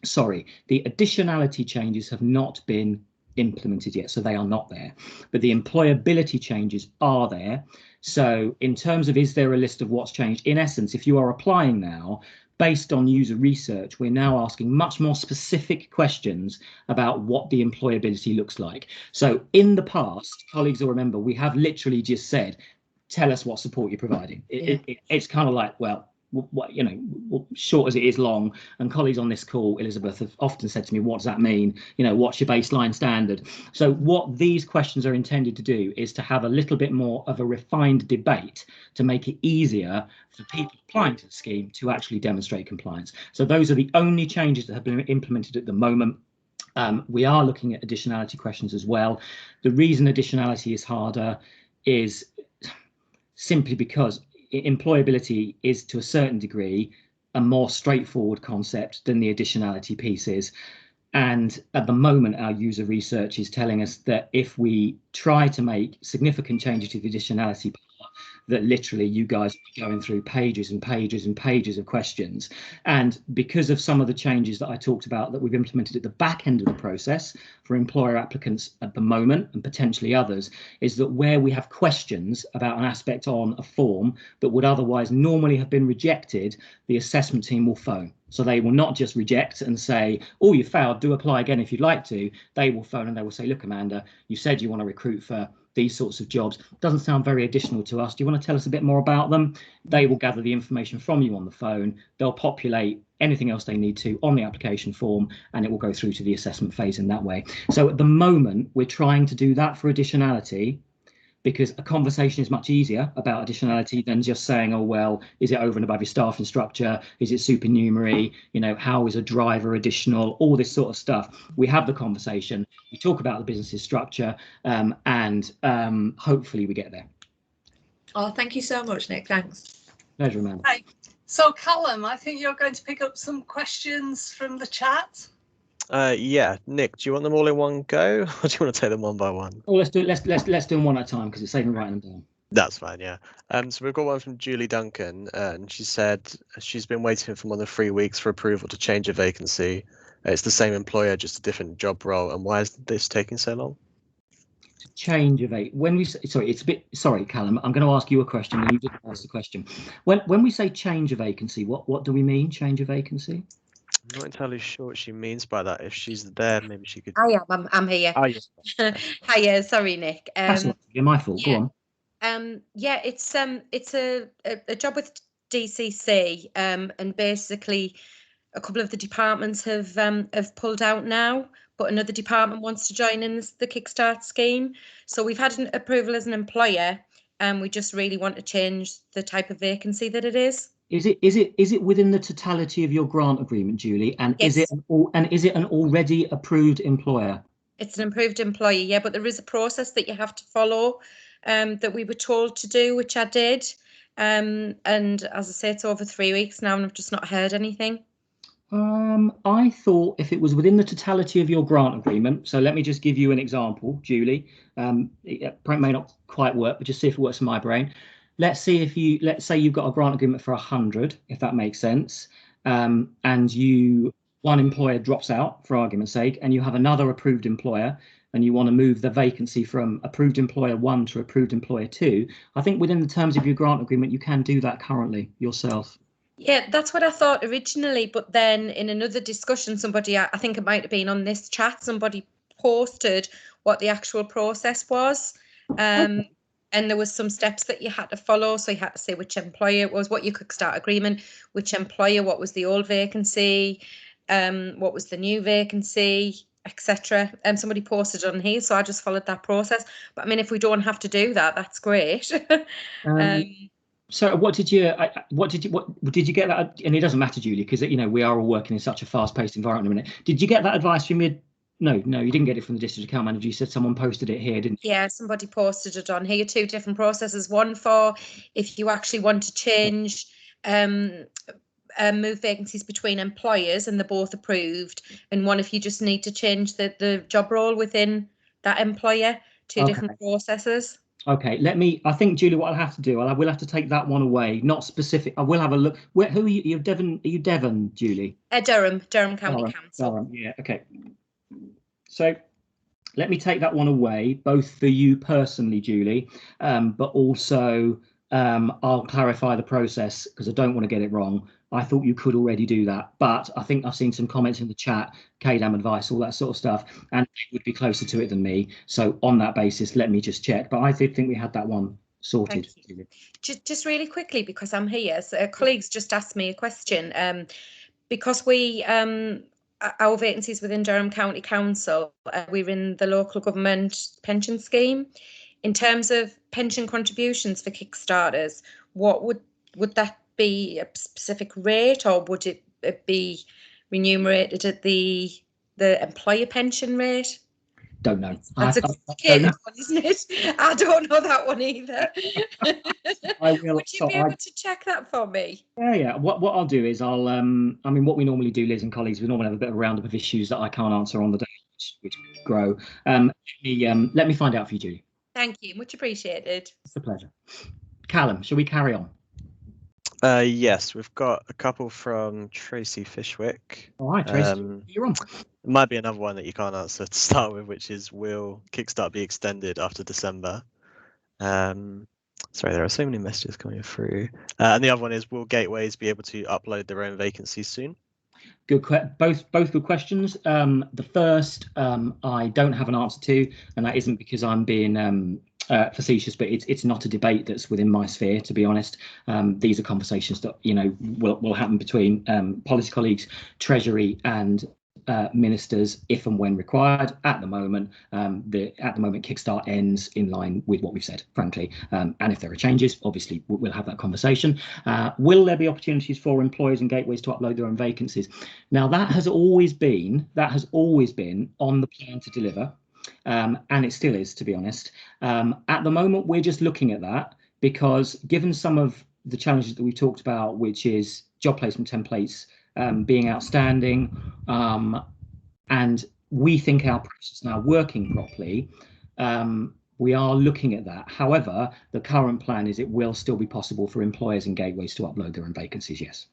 sorry, the additionality changes have not been implemented yet, so they are not there, but the employability changes are there. So in terms of, is there a list of what's changed, in essence, if you are applying now based on user research, we're now asking much more specific questions about what the employability looks like. So in the past, colleagues will remember, we have literally just said, tell us what support you're providing. It's kind of like, well, what, you know, short as it is long, and colleagues on this call, Elizabeth, have often said to me, what does that mean? You know, what's your baseline standard? So what these questions are intended to do is to have a little bit more of a refined debate to make it easier for people applying to the scheme to actually demonstrate compliance. So those are the only changes that have been implemented at the moment. We are looking at additionality questions as well. The reason additionality is harder is simply because employability is, to a certain degree, a more straightforward concept than the additionality piece is. And at the moment, our user research is telling us that if we try to make significant changes to the additionality part, that literally you guys are going through pages and pages and pages of questions. And because of some of the changes that I talked about that we've implemented at the back end of the process for employer applicants at the moment, and potentially others, is that where we have questions about an aspect on a form that would otherwise normally have been rejected, the assessment team will phone. So they will not just reject and say, oh, you failed, do apply again if you'd like to. They will phone and they will say, look, Amanda, you said you want to recruit for these sorts of jobs. Doesn't sound very additional to us. Do you want to tell us a bit more about them? They will gather the information from you on the phone. They'll populate anything else they need to on the application form, and it will go through to the assessment phase in that way. So at the moment, we're trying to do that for additionality, because a conversation is much easier about additionality than just saying, oh, well, is it over and above your staffing structure? Is it supernumerary? You know, how is a driver additional? All this sort of stuff. We have the conversation, we talk about the business's structure, and hopefully we get there. Oh, thank you so much, Nick. Thanks. Pleasure, Amanda. Right. So Callum, I think you're going to pick up some questions from the chat. Yeah, Nick, do you want them all in one go, or do you want to take them one by one? Oh, let's do it. Let's do them one at a time because it's saving writing them down. That's fine, yeah. So we've got one from Julie Duncan, and she said she's been waiting for more than 3 weeks for approval to change a vacancy. It's the same employer, just a different job role. And why is this taking so long? To change of a when we say, sorry, it's a bit sorry, Callum. I'm going to ask you a question, and you didn't ask the question. When we say change a vacancy, what do we mean? Change a vacancy? I'm not entirely sure what she means by that. If she's there, maybe she could. I am. I'm here. Oh, yes. Hiya. Sorry, Nick. That's not my fault. yeah. Go on. Yeah, it's a job with DCC, and basically a couple of the departments have pulled out now, but another department wants to join in the Kickstart scheme. So we've had an approval as an employer, and we just really want to change the type of vacancy that it is. Is it within the totality of your grant agreement, Julie? And Yes. is it an already approved employer? It's an approved employer, yeah, but there is a process that you have to follow, that we were told to do, which I did. And as I say, it's over 3 weeks now, and I've just not heard anything. I thought if it was within the totality of your grant agreement, so let me just give you an example, Julie. It may not quite work, but just see if it works in my brain. Let's say you've got a grant agreement for 100, if that makes sense, and one employer drops out, for argument's sake, and you have another approved employer, and you want to move the vacancy from approved employer 1 to approved employer 2. I think within the terms of your grant agreement, you can do that currently yourself. Yeah, that's what I thought originally, but then in another discussion, somebody, I think it might have been on this chat, somebody posted what the actual process was. Okay. And there was some steps that you had to follow. So you had to say which employer it was, what your Kickstart agreement, which employer, what was the old vacancy, what was the new vacancy, etc. And somebody posted on here, so I just followed that process. But I mean, if we don't have to do that, that's great. So what did you get that? And it doesn't matter, Julie, because we are all working in such a fast-paced environment. A minute, did you get that advice from your? No, you didn't get it from the district account manager. You said someone posted it here, didn't you? Yeah, somebody posted it on here. 2 different processes. One for if you actually want to change, move vacancies between employers and they're both approved, and one if you just need to change the job role within that employer. 2 different processes. Okay, I think, Julie, what I'll have to do, I will have to take that one away, not specific. I will have a look. Who are you? You're Devon, are you Devon, Julie? Durham County Council. Durham, yeah, okay. So let me take that one away, both for you personally, Julie, but also I'll clarify the process because I don't want to get it wrong. I thought you could already do that, but I think I've seen some comments in the chat, KDAM advice, all that sort of stuff, and it would be closer to it than me. So on that basis, let me just check. But I did think we had that one sorted. Just really quickly, because I'm here, so colleagues just asked me a question. Because we our vacancies within Durham County Council, we're in the local government pension scheme. In terms of pension contributions for Kickstarters, what would that be, a specific rate, or would it be remunerated at the employer pension rate? Don't know. That's a complicated one, isn't it? I don't know that one either. I will. Would you be able to check that for me? Yeah. What I'll do is I'll I mean, what we normally do, Liz and colleagues, we normally have a bit of a roundup of issues that I can't answer on the day, which grow. Let me find out for you, Julie. Thank you, much appreciated. It's a pleasure. Callum, shall we carry on? Yes, we've got a couple from Tracy Fishwick. All right, Tracy, you're on. It might be another one that you can't answer to start with, which is, will Kickstart be extended after December? Sorry, there are so many messages coming through. And the other one is, will Gateways be able to upload their own vacancies soon? Good, both good questions. The first, I don't have an answer to, and that isn't because I'm being facetious, but it's not a debate that's within my sphere, to be honest. These are conversations that will happen between policy colleagues, Treasury, and ministers if and when required. At the moment, Kickstart ends in line with what we've said, frankly. And if there are changes, obviously we'll have that conversation. Will there be opportunities for employers and gateways to upload their own vacancies? Now, that has always been on the plan to deliver, and it still is, to be honest. At the moment, we're just looking at that because given some of the challenges that we've talked about, which is job placement templates being outstanding, and we think our process is now working properly, we are looking at that. However, the current plan is it will still be possible for employers and gateways to upload their own vacancies, yes.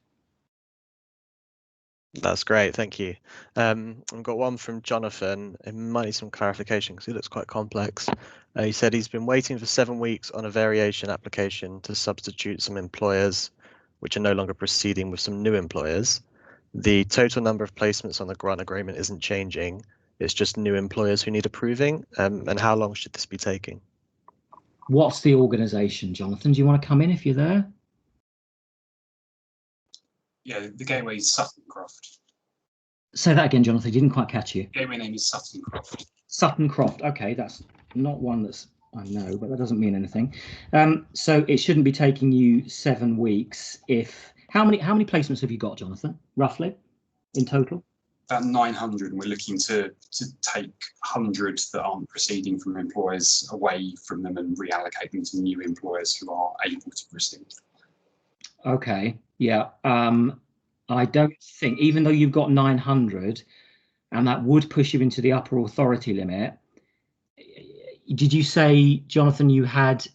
That's great, thank you. I've got one from Jonathan. It might need some clarification because it looks quite complex. He said he's been waiting for 7 weeks on a variation application to substitute some employers which are no longer proceeding with some new employers. The total number of placements on the grant agreement isn't changing. It's just new employers who need approving. And how long should this be taking? What's the organisation, Jonathan? Do you want to come in if you're there? Yeah, the gateway is Sutton Croft. Say that again, Jonathan. I didn't quite catch you. Gateway name is Sutton Croft. Sutton Croft. Okay, that's not one that's I know, but that doesn't mean anything. So it shouldn't be taking you 7 weeks. How many placements have you got, Jonathan, roughly, in total? About 900, and we're looking to take 100 that aren't proceeding from employers away from them and reallocate them to new employers who are able to proceed. Okay, yeah. I don't think, even though you've got 900, and that would push you into the upper authority limit. Did you say, Jonathan, have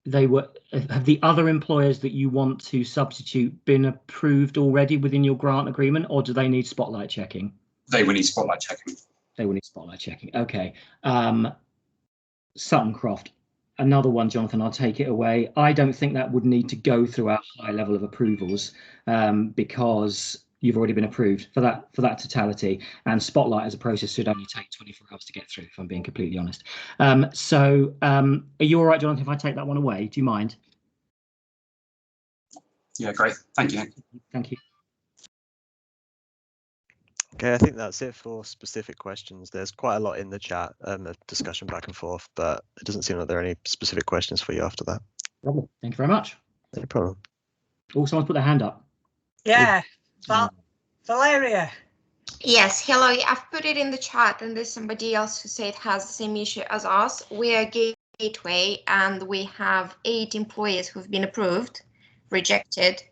the other employers that you want to substitute been approved already within your grant agreement, or do they need spotlight checking? They will need spotlight checking. They will need spotlight checking. Okay. Sutton Croft, another one, Jonathan, I'll take it away. I don't think that would need to go through our high level of approvals because you've already been approved for that totality, and spotlight as a process should only take 24 hours to get through, if I'm being completely honest. So are you all right, Jonathan, if I take that one away? Do you mind? Yeah, great. Thank you. Thank you. Okay, I think that's it for specific questions. There's quite a lot in the chat, a discussion back and forth, but it doesn't seem like there are any specific questions for you after that. Lovely. Thank you very much. No problem. Oh, someone's put their hand up. Yeah. Valeria. Yes, hello. I've put it in the chat, and there's somebody else who said has the same issue as us. We are Gateway, and we have 8 employees who've been approved, rejected,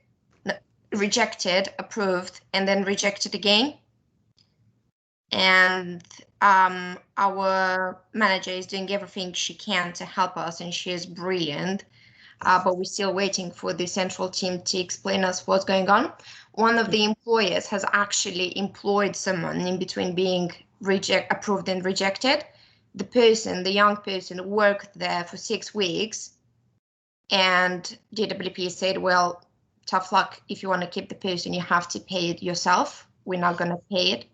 approved, and then rejected again. And our manager is doing everything she can to help us, and she is brilliant. But we're still waiting for the central team to explain us what's going on. One of the employers has actually employed someone in between being approved and rejected. The young person worked there for 6 weeks, and DWP said, well, tough luck. If you want to keep the person, you have to pay it yourself. We're not going to pay it.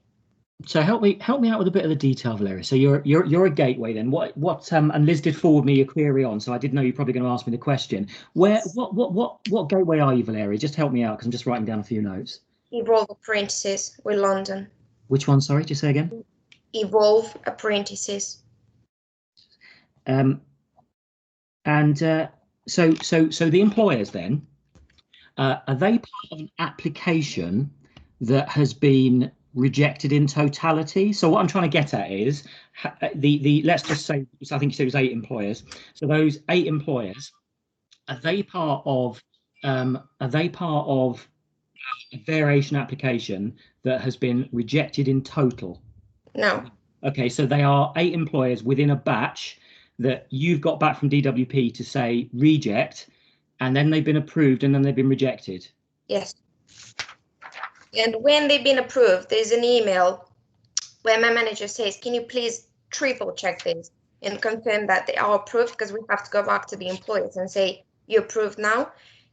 So help me out with a bit of the detail, Valeria. So you're a gateway then. What and Liz did forward me a query on, so I did know you're probably going to ask me the question. What gateway are you, Valeria? Just help me out because I'm just writing down a few notes. Evolve Apprentices, we're London. Which one? Sorry, just say again. Evolve Apprentices. So the employers then, are they part of an application that has been rejected in totality? So what I'm trying to get at is let's just say, I think you said it was 8 employers. So those 8 employers, are they part of a variation application that has been rejected in total? No. Okay, so they are 8 employers within a batch that you've got back from DWP to say reject, and then they've been approved and then they've been rejected. Yes. And when they've been approved, there's an email where my manager says, can you please triple check this and confirm that they are approved, because we have to go back to the employers and say, you're approved now.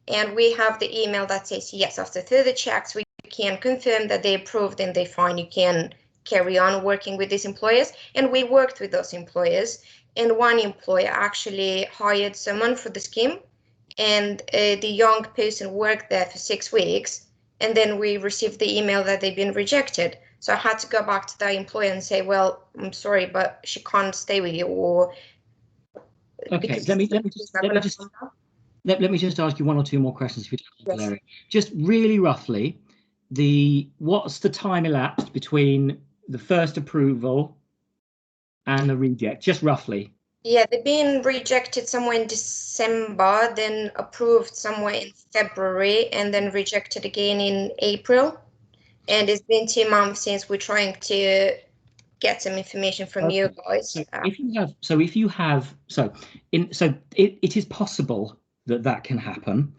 And we have the email that says, yes, after further checks, we can confirm that they approved and they're fine. You can carry on working with these employers. And we worked with those employers. And one employer actually hired someone for the scheme. And the young person worked there for 6 weeks. And then we received the email that they've been rejected. So I had to go back to the employer and say, well, I'm sorry, but she can't stay with you, or okay, let me just ask you one or two more questions if you don't mind, Larry. Just really roughly, what's the time elapsed between the first approval and the reject, just roughly? Yeah, they've been rejected somewhere in December, then approved somewhere in February, and then rejected again in April. And it's been 2 months since we're trying to get some information from you guys. So it is possible that can happen.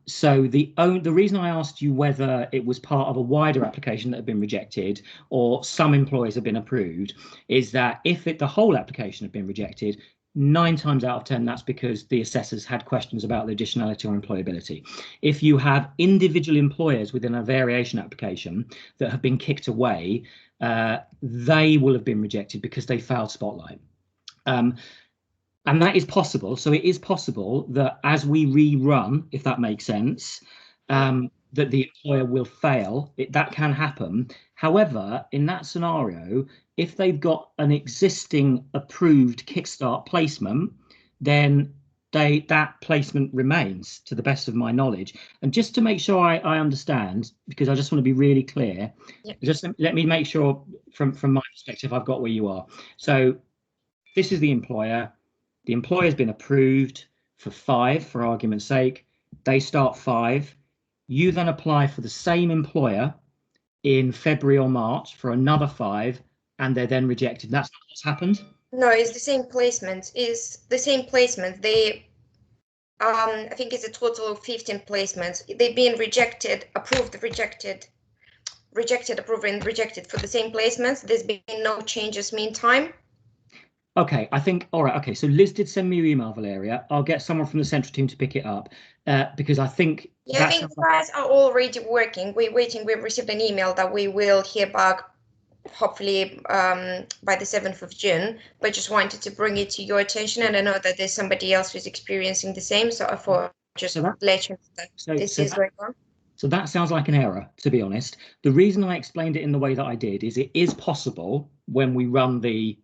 So the reason I asked you whether it was part of a wider application that had been rejected or some employers have been approved is that if the whole application had been rejected, 9 times out of 10, that's because the assessors had questions about the additionality or employability. If you have individual employers within a variation application that have been kicked away, they will have been rejected because they failed Spotlight. And that is possible. So it is possible that as we rerun, if that makes sense, that the employer will fail. That can happen. However, in that scenario, if they've got an existing approved Kickstart placement, then that placement remains, to the best of my knowledge. And just to make sure I understand, because I just want to be really clear, just let me make sure from my perspective I've got where you are. So this is the employer. The employer's been approved for 5, for argument's sake. They start 5. You then apply for the same employer in February or March for another 5, and they're then rejected. That's not what's happened? No, it's the same placement. It's the same placement. They, I think it's a total of 15 placements. They've been rejected, approved, rejected, approved, and rejected for the same placements. There's been no changes meantime. Okay, I think, all right, okay, so Liz did send me your email, Valeria. I'll get someone from the central team to pick it up because I think... Yeah, I think the guys are already working. We're waiting. We've received an email that we will hear back hopefully by the 7th of June, but just wanted to bring it to your attention, and I know that there's somebody else who's experiencing the same, so I thought just let you know that this is going on. So that sounds like an error, to be honest. The reason I explained it in the way that I did is it is possible when we run the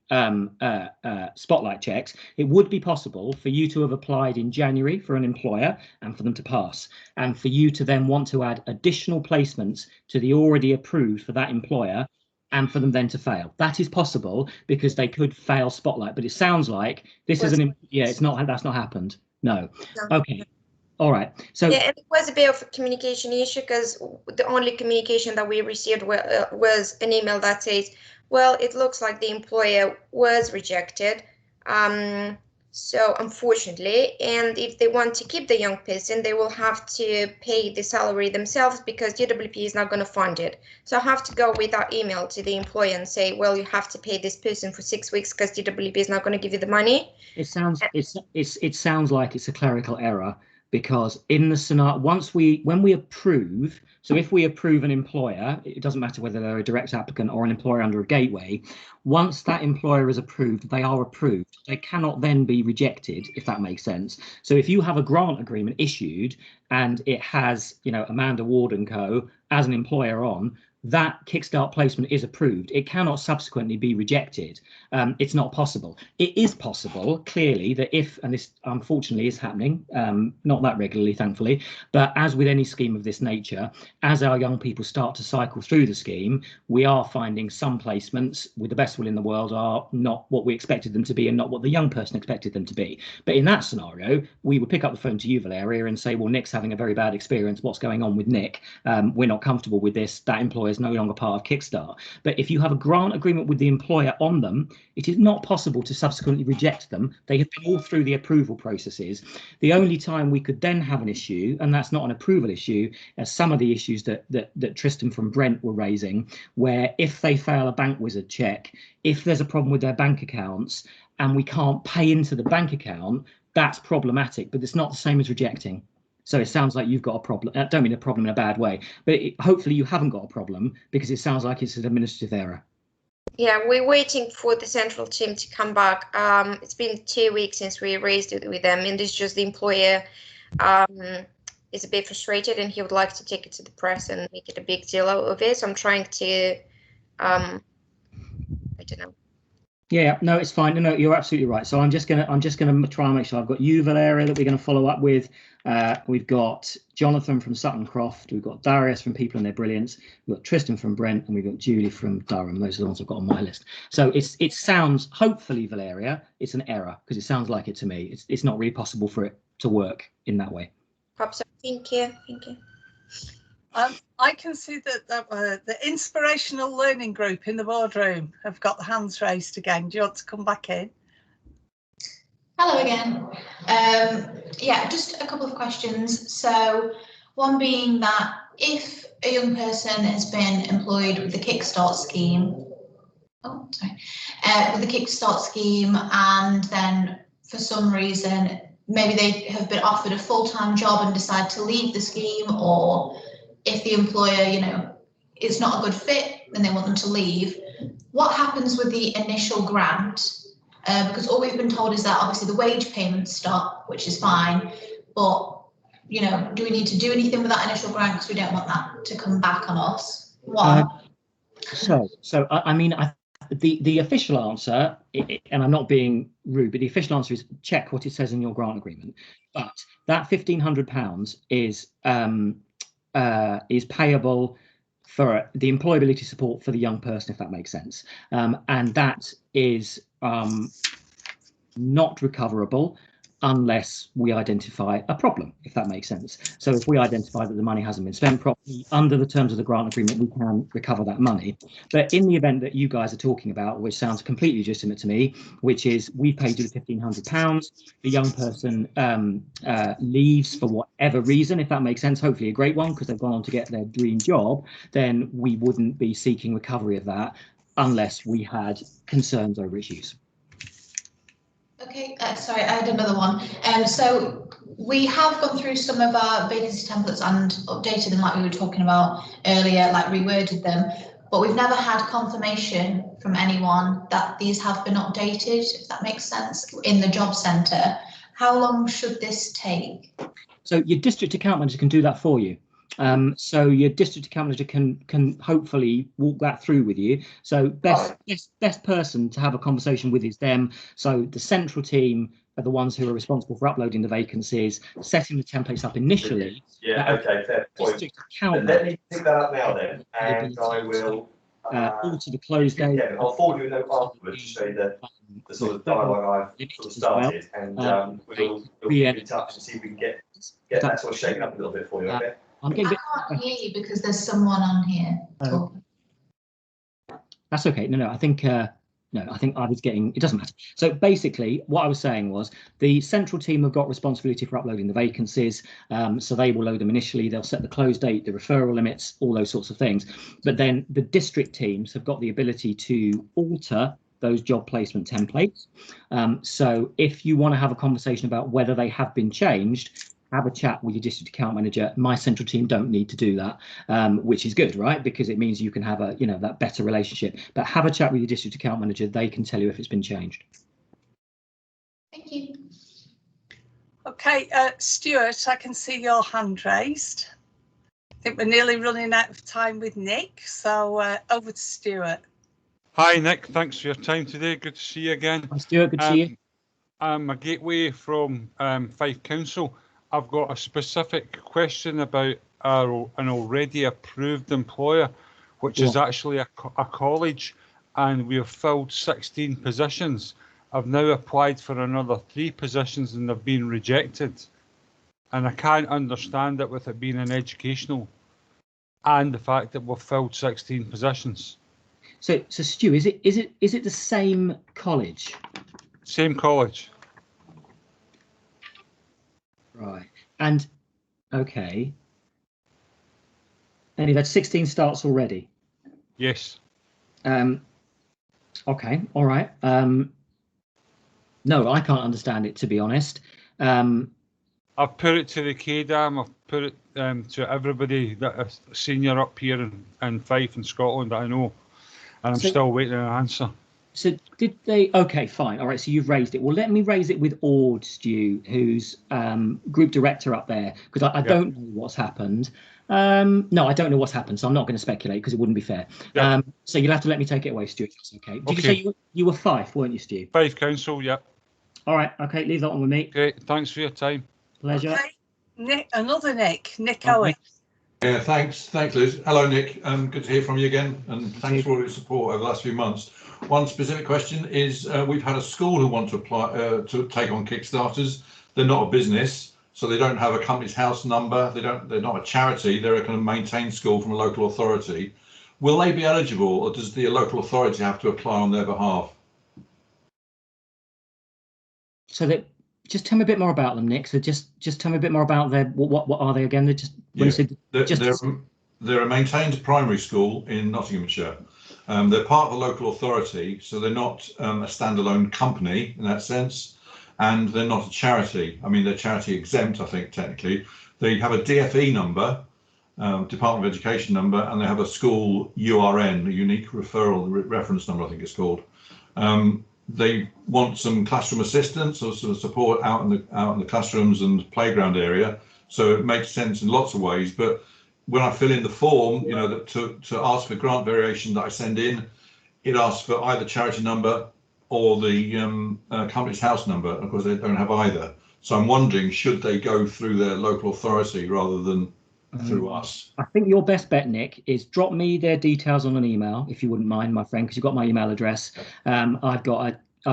Spotlight checks, it would be possible for you to have applied in January for an employer and for them to pass, and for you to then want to add additional placements to the already approved for that employer and for them then to fail. That is possible because they could fail Spotlight, but it sounds like this is that's not happened. No. Okay. All right. So yeah, it was a bit of a communication issue because the only communication that we received was an email that says, well, it looks like the employer was rejected. So unfortunately, and if they want to keep the young person, they will have to pay the salary themselves because DWP is not going to fund it. So I have to go with that email to the employer and say, well, you have to pay this person for 6 weeks because DWP is not going to give you the money. It sounds like it's a clerical error. Because in the scenario, when we approve, so if we approve an employer, it doesn't matter whether they're a direct applicant or an employer under a gateway, once that employer is approved, they are approved. They cannot then be rejected, if that makes sense. So if you have a grant agreement issued and it has, Amanda Ward & Co. as an employer on, that Kickstart placement is approved. It cannot subsequently be rejected. It's not possible. It is possible, clearly, that if, and this unfortunately is happening, not that regularly, thankfully, but as with any scheme of this nature, as our young people start to cycle through the scheme, we are finding some placements, with the best will in the world, are not what we expected them to be and not what the young person expected them to be. But in that scenario, we would pick up the phone to you, Valeria, and say, well, Nick's having a very bad experience. What's going on with Nick? We're not comfortable with this. That employer is no longer part of Kickstart. But if you have a grant agreement with the employer on them, it is not possible to subsequently reject them. They have been all through the approval processes. The only time we could then have an issue, and that's not an approval issue, as some of the issues that Tristan from Brent were raising, where if they fail a bank wizard check, if there's a problem with their bank accounts and we can't pay into the bank account, that's problematic, but it's not the same as rejecting. So it sounds like you've got a problem. I don't mean a problem in a bad way, but hopefully you haven't got a problem because it sounds like it's an administrative error. Yeah, we're waiting for the central team to come back. It's been 2 weeks since we raised it with them, and it's just the employer is a bit frustrated and he would like to take it to the press and make it a big deal out of it. So I'm trying to I don't know. Yeah, no, it's fine. No, you're absolutely right. So I'm just gonna try and make sure I've got you, Valeria, that we're going to follow up with. We've got Jonathan from Sutton Croft. We've got Darius from People and Their Brilliance. We've got Tristan from Brent, and we've got Julie from Durham. Those are the ones I've got on my list. So it sounds, hopefully, Valeria, it's an error, because it sounds like it to me. It's not really possible for it to work in that way. Perhaps. Thank you. Thank you. I can see that the inspirational learning group in the boardroom have got the hands raised again. Do you want to come back in? Hello again. Yeah, just a couple of questions. So one being that if a young person has been employed with the Kickstart scheme, with the Kickstart scheme, and then for some reason maybe they have been offered a full-time job and decide to leave the scheme, or if the employer, you know, is not a good fit and they want them to leave, what happens with the initial grant? Because all we've been told is that obviously the wage payments stop, which is fine, but, you know, do we need to do anything with that initial grant because we don't want that to come back on us? So I mean, the official answer, and I'm not being rude, but the official answer is check what it says in your grant agreement. But that £1,500 is payable for the employability support for the young person, if that makes sense, and that is not recoverable unless we identify a problem, if that makes sense. So if we identify that the money hasn't been spent properly under the terms of the grant agreement, we can recover that money. But in the event that you guys are talking about, which sounds completely legitimate to me, which is we paid you the £1,500, the young person leaves for whatever reason, if that makes sense, hopefully a great one because they've gone on to get their dream job, then we wouldn't be seeking recovery of that unless we had concerns over its use. Okay, sorry, I had another one. So we have gone through some of our vacancy templates and updated them like we were talking about earlier, like reworded them, but we've never had confirmation from anyone that these have been updated, if that makes sense, in the job centre. How long should this take? So your district account manager can do that for you. So your district account manager can hopefully walk that through with you. So best person to have a conversation with is them. So the central team are the ones who are responsible for uploading the vacancies, setting the templates up initially. Yeah, okay, fair point. District account Let me pick that up now then, and I will alter the close date. Yeah, I'll forward you a note afterwards to show you the sort of dialogue I've sort of started, and we'll be in touch and see if we can get that sort of shaken up a little bit for you. Okay. I can't hear you because there's someone on here talking. That's okay. No, I think I was getting, it doesn't matter. So basically what I was saying was the central team have got responsibility for uploading the vacancies. So they will load them initially. They'll set the close date, the referral limits, all those sorts of things. But then the district teams have got the ability to alter those job placement templates. So if you want to have a conversation about whether they have been changed, have a chat with your district account manager. My central team don't need to do that, which is good, right? Because it means you can have a, that better relationship. But have a chat with your district account manager. They can tell you if it's been changed. Thank you. Okay, Stuart, I can see your hand raised. I think we're nearly running out of time with Nick, so over to Stuart. Hi, Nick. Thanks for your time today. Good to see you again. Hi, Stuart. Good to see you. I'm a gateway from Fife Council. I've got a specific question about an already approved employer, which is actually a college, and we have filled 16 positions. I've now applied for another 3 positions and they've been rejected. And I can't understand it with it being an educational and the fact that we've filled 16 positions. So Stu, is it the same college? Same college. Right. And okay. And you've had 16 starts already? Yes. Okay, all right. No, I can't understand it, to be honest. I've put it to the KDAM, I've put it to everybody that is senior up here in Fife and Scotland that I know, and I'm still waiting an answer. So did they? Okay, fine. All right. So you've raised it. Well, let me raise it with Ord, Stu, who's group director up there, because I don't know what's happened. No, I don't know what's happened, so I'm not going to speculate because it wouldn't be fair. Yeah. So you'll have to let me take it away, Stuart. If that's okay. Did you say you were Fife, weren't you, Stu? Fife Council, yeah. All right. Okay, leave that one with me. Okay, thanks for your time. Pleasure. Okay. Nick Owen. Yeah, thanks, Liz. Hello, Nick. Good to hear from you again, and thanks for all your support over the last few months. One specific question is, we've had a school who want to apply to take on Kickstarters. They're not a business, so they don't have a company's house number. They're not a charity. They're a kind of maintained school from a local authority. Will they be eligible, or does the local authority have to apply on their behalf? So that. Just tell me a bit more about them, Nick. So just tell me a bit more about their what are they again? They're just they're a maintained primary school in Nottinghamshire. They're part of a local authority, so they're not a standalone company in that sense, and they're not a charity. I mean, they're charity exempt, I think technically. They have a DFE number, Department of Education number, and they have a school URN, a unique referral reference number, I think it's called. They want some classroom assistance or sort of support out in the classrooms and playground area. So it makes sense in lots of ways. But when I fill in the form, you know, that to ask for grant variation that I send in, it asks for either charity number or the company's house number. Of course, they don't have either. So I'm wondering, should they go through their local authority rather than through us? I think your best bet, Nick, is drop me their details on an email, if you wouldn't mind, my friend, because you've got my email address. I've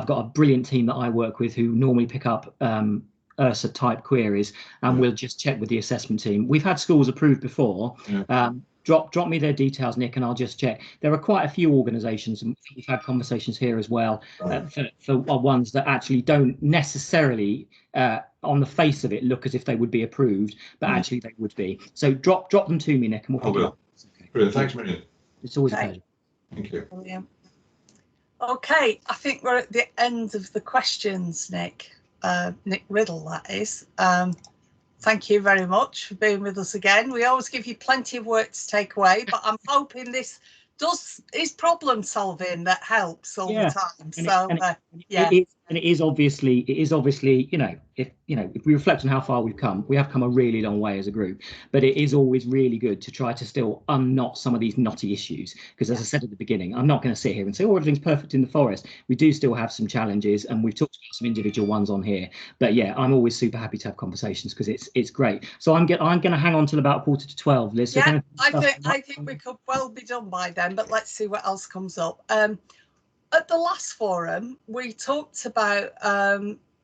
got a brilliant team that I work with who normally pick up ERSA type queries, and we'll just check with the assessment team. We've had schools approved before. Drop me their details, Nick, and I'll just check. There are quite a few organisations, and we've had conversations here as well, for ones that actually don't necessarily, on the face of it, look as if they would be approved, but actually they would be. So drop them to me, Nick, and we'll pick it up. Okay. Brilliant. Thanks, Million. It's always a pleasure. Thank you. Brilliant. Okay, I think we're at the end of the questions, Nick. Nick Riddle, that is. Thank you very much for being with us again. We always give you plenty of work to take away, but I'm hoping this is problem solving that helps all the time. And it is obviously, if we reflect on how far we've come, we have come a really long way as a group, but it is always really good to try to still unknot some of these knotty issues. Because as I said at the beginning, I'm not going to sit here and say, oh, everything's perfect in the forest. We do still have some challenges, and we've talked about some individual ones on here. But yeah, I'm always super happy to have conversations because it's great. So I'm going to hang on till about 11:45, Liz. So yeah, I think we could well be done by then, but let's see what else comes up. At the last forum, we talked about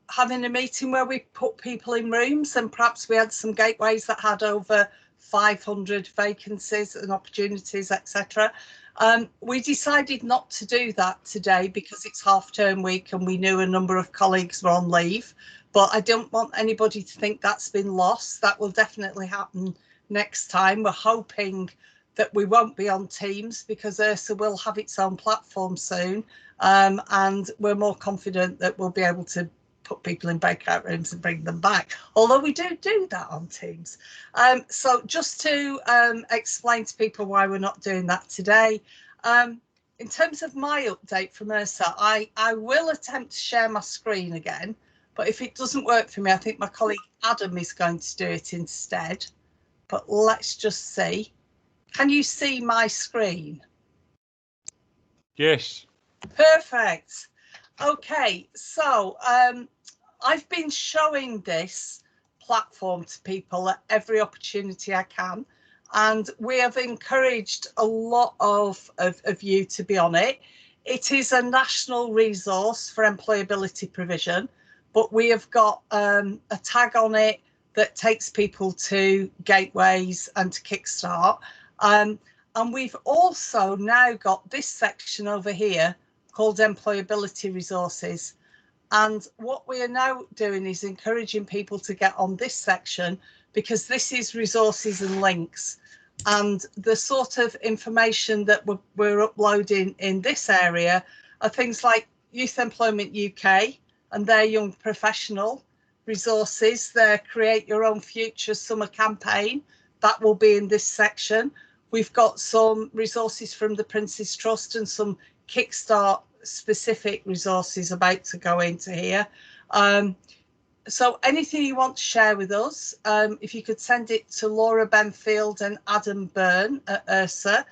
having a meeting where we put people in rooms, and perhaps we had some gateways that had over 500 vacancies and opportunities, etc. We decided not to do that today because it's half-term week and we knew a number of colleagues were on leave, but I don't want anybody to think that's been lost. That will definitely happen next time. We're hoping that we won't be on Teams because ERSA will have its own platform soon, and we're more confident that we'll be able to put people in breakout rooms and bring them back, although we do that on Teams. So just to explain to people why we're not doing that today, in terms of my update from ERSA, I will attempt to share my screen again, but if it doesn't work for me, I think my colleague Adam is going to do it instead. But let's just see. Can you see my screen? Yes. Perfect. Okay, so I've been showing this platform to people at every opportunity I can, and we have encouraged a lot of you to be on it. It is a national resource for employability provision, but we have got a tag on it that takes people to gateways and to Kickstart. And we've also now got this section over here called employability resources. And what we are now doing is encouraging people to get on this section because this is resources and links. And the sort of information that we're uploading in this area are things like Youth Employment UK and their young professional resources, their Create Your Own Future summer campaign, that will be in this section. We've got some resources from the Prince's Trust and some Kickstart specific resources about to go into here. So anything you want to share with us, if you could send it to Laura Benfield and Adam Byrne at ERSA.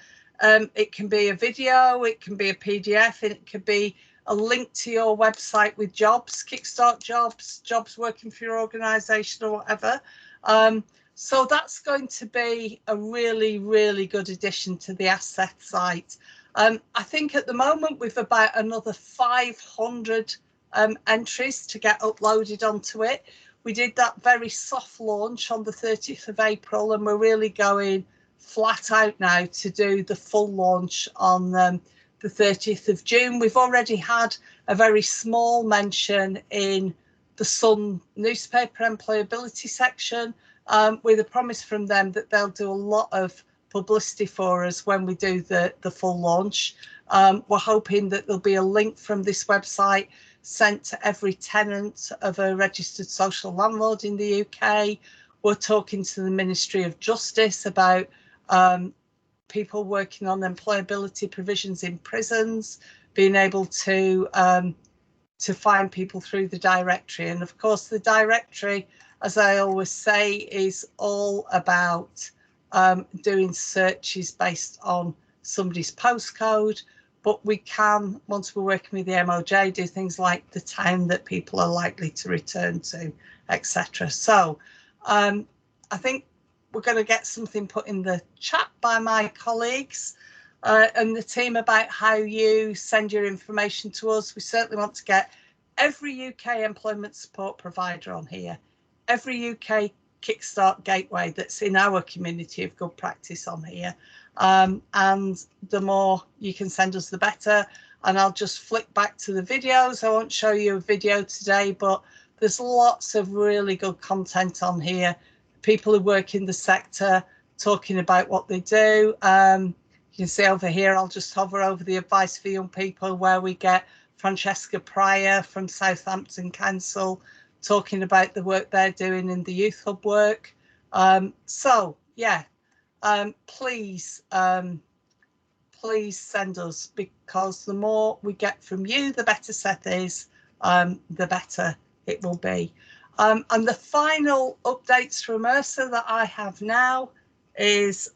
It can be a video, it can be a PDF, it could be a link to your website with jobs, Kickstart jobs, jobs working for your organisation or whatever. So that's going to be a really, really good addition to the asset site. I think at the moment we've about another 500 entries to get uploaded onto it. We did that very soft launch on the 30th of April, and we're really going flat out now to do the full launch on the 30th of June. We've already had a very small mention in the Sun newspaper employability section, with a promise from them that they'll do a lot of publicity for us when we do the full launch. We're hoping that there'll be a link from this website sent to every tenant of a registered social landlord in the UK. We're talking to the Ministry of Justice about people working on employability provisions in prisons, being able to find people through the directory. And of course, the directory, as I always say, is all about doing searches based on somebody's postcode. But we can, once we're working with the MOJ, do things like the town that people are likely to return to, etc. So I think we're going to get something put in the chat by my colleagues and the team about how you send your information to us. We certainly want to get every UK employment support provider on here, every UK Kickstart gateway that's in our community of good practice on here. And the more you can send us, the better. And I'll just flick back to the videos. I won't show you a video today, but there's lots of really good content on here. People who work in the sector talking about what they do. You can see over here, I'll just hover over the advice for young people, where we get Francesca Pryor from Southampton Council talking about the work they're doing in the Youth Hub work. So yeah, please send us, because the more we get from you, the better Seth is, the better it will be. And the final updates from ERSA that I have now is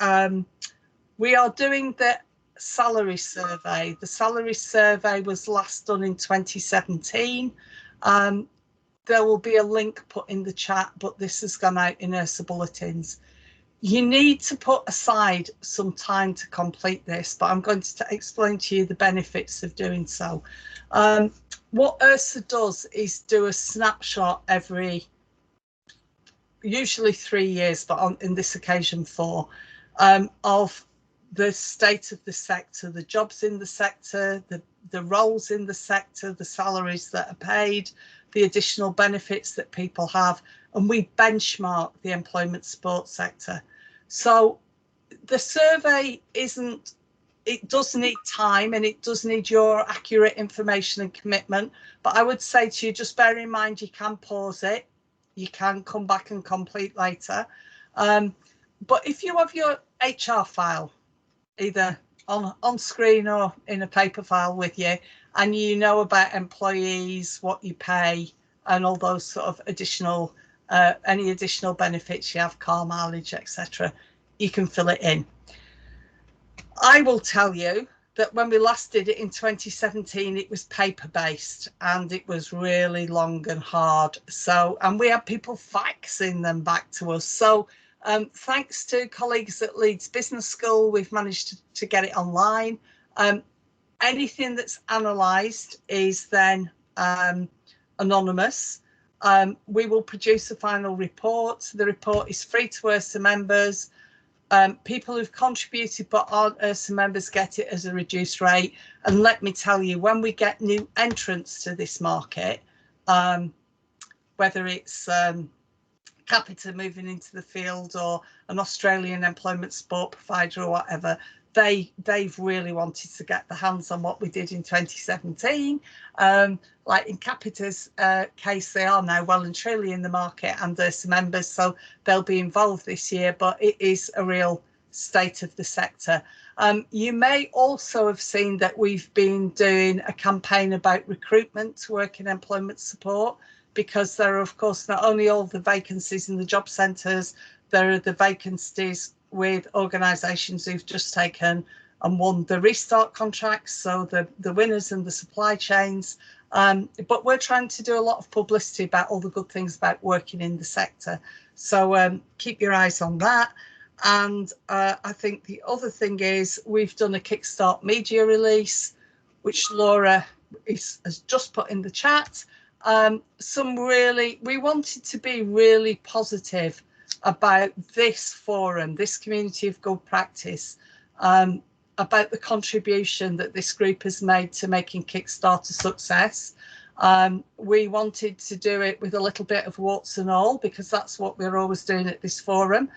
we are doing the salary survey. The salary survey was last done in 2017. There will be a link put in the chat, but this has gone out in ERSA bulletins. You need to put aside some time to complete this, but I'm going to explain to you the benefits of doing so. What ERSA does is do a snapshot every, usually 3 years, but in this occasion 4, of the state of the sector, the jobs in the sector, the roles in the sector, the salaries that are paid, the additional benefits that people have, and we benchmark the employment support sector. So the survey it does need time, and it does need your accurate information and commitment, but I would say to you, just bear in mind, you can pause it, you can come back and complete later. But if you have your HR file, either on screen or in a paper file with you, and you know about employees, what you pay, and all those sort of additional, any additional benefits you have, car mileage, etc., you can fill it in. I will tell you that when we last did it in 2017, it was paper-based, and it was really long and hard. So, and we had people faxing them back to us. So thanks to colleagues at Leeds Business School, we've managed to get it online. Anything that's analysed is then anonymous. We will produce a final report. The report is free to ERSA members. People who've contributed but aren't ERSA members get it as a reduced rate. And let me tell you, when we get new entrants to this market, whether it's Capita moving into the field or an Australian employment support provider or whatever, they've really wanted to get the hands on what we did in 2017. Like in Capita's case, they are now well and truly in the market and there's some members, so they'll be involved this year, but it is a real state of the sector. You may also have seen that we've been doing a campaign about recruitment to work in employment support, because there are, of course, not only all the vacancies in the job centres, there are the vacancies with organisations who've just taken and won the restart contracts, so the winners and the supply chains. But we're trying to do a lot of publicity about all the good things about working in the sector. So keep your eyes on that. And I think the other thing is we've done a Kickstart media release, which Laura has just put in the chat. We wanted to be really positive about this forum, this community of good practice, about the contribution that this group has made to making Kickstart a success. We wanted to do it with a little bit of warts and all, because that's what we're always doing at this forum.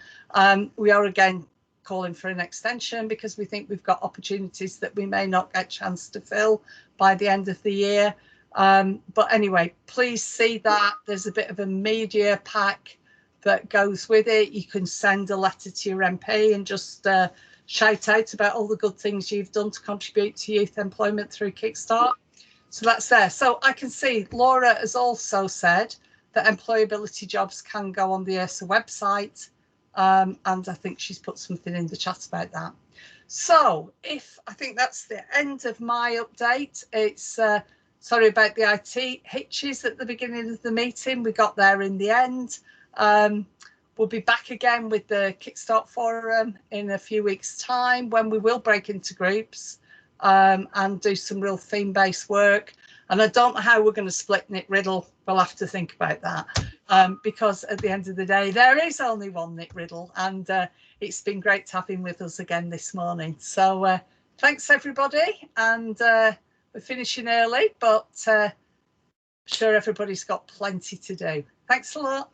We are again calling for an extension because we think we've got opportunities that we may not get a chance to fill by the end of the year. But anyway, please see that. There's a bit of a media pack that goes with it. You can send a letter to your MP and just shout out about all the good things you've done to contribute to youth employment through Kickstart. So that's there. So I can see Laura has also said that employability jobs can go on the ERSA website. And I think she's put something in the chat about that. So I think that's the end of my update. It's sorry about the IT hitches at the beginning of the meeting. We got there in the end. We'll be back again with the Kickstart Forum in a few weeks' time, when we will break into groups and do some real theme-based work. And I don't know how we're going to split Nick Riddle. We'll have to think about that, because at the end of the day, there is only one Nick Riddle, and it's been great to have him with us again this morning. So thanks, everybody. And we're finishing early, but sure everybody's got plenty to do. Thanks a lot.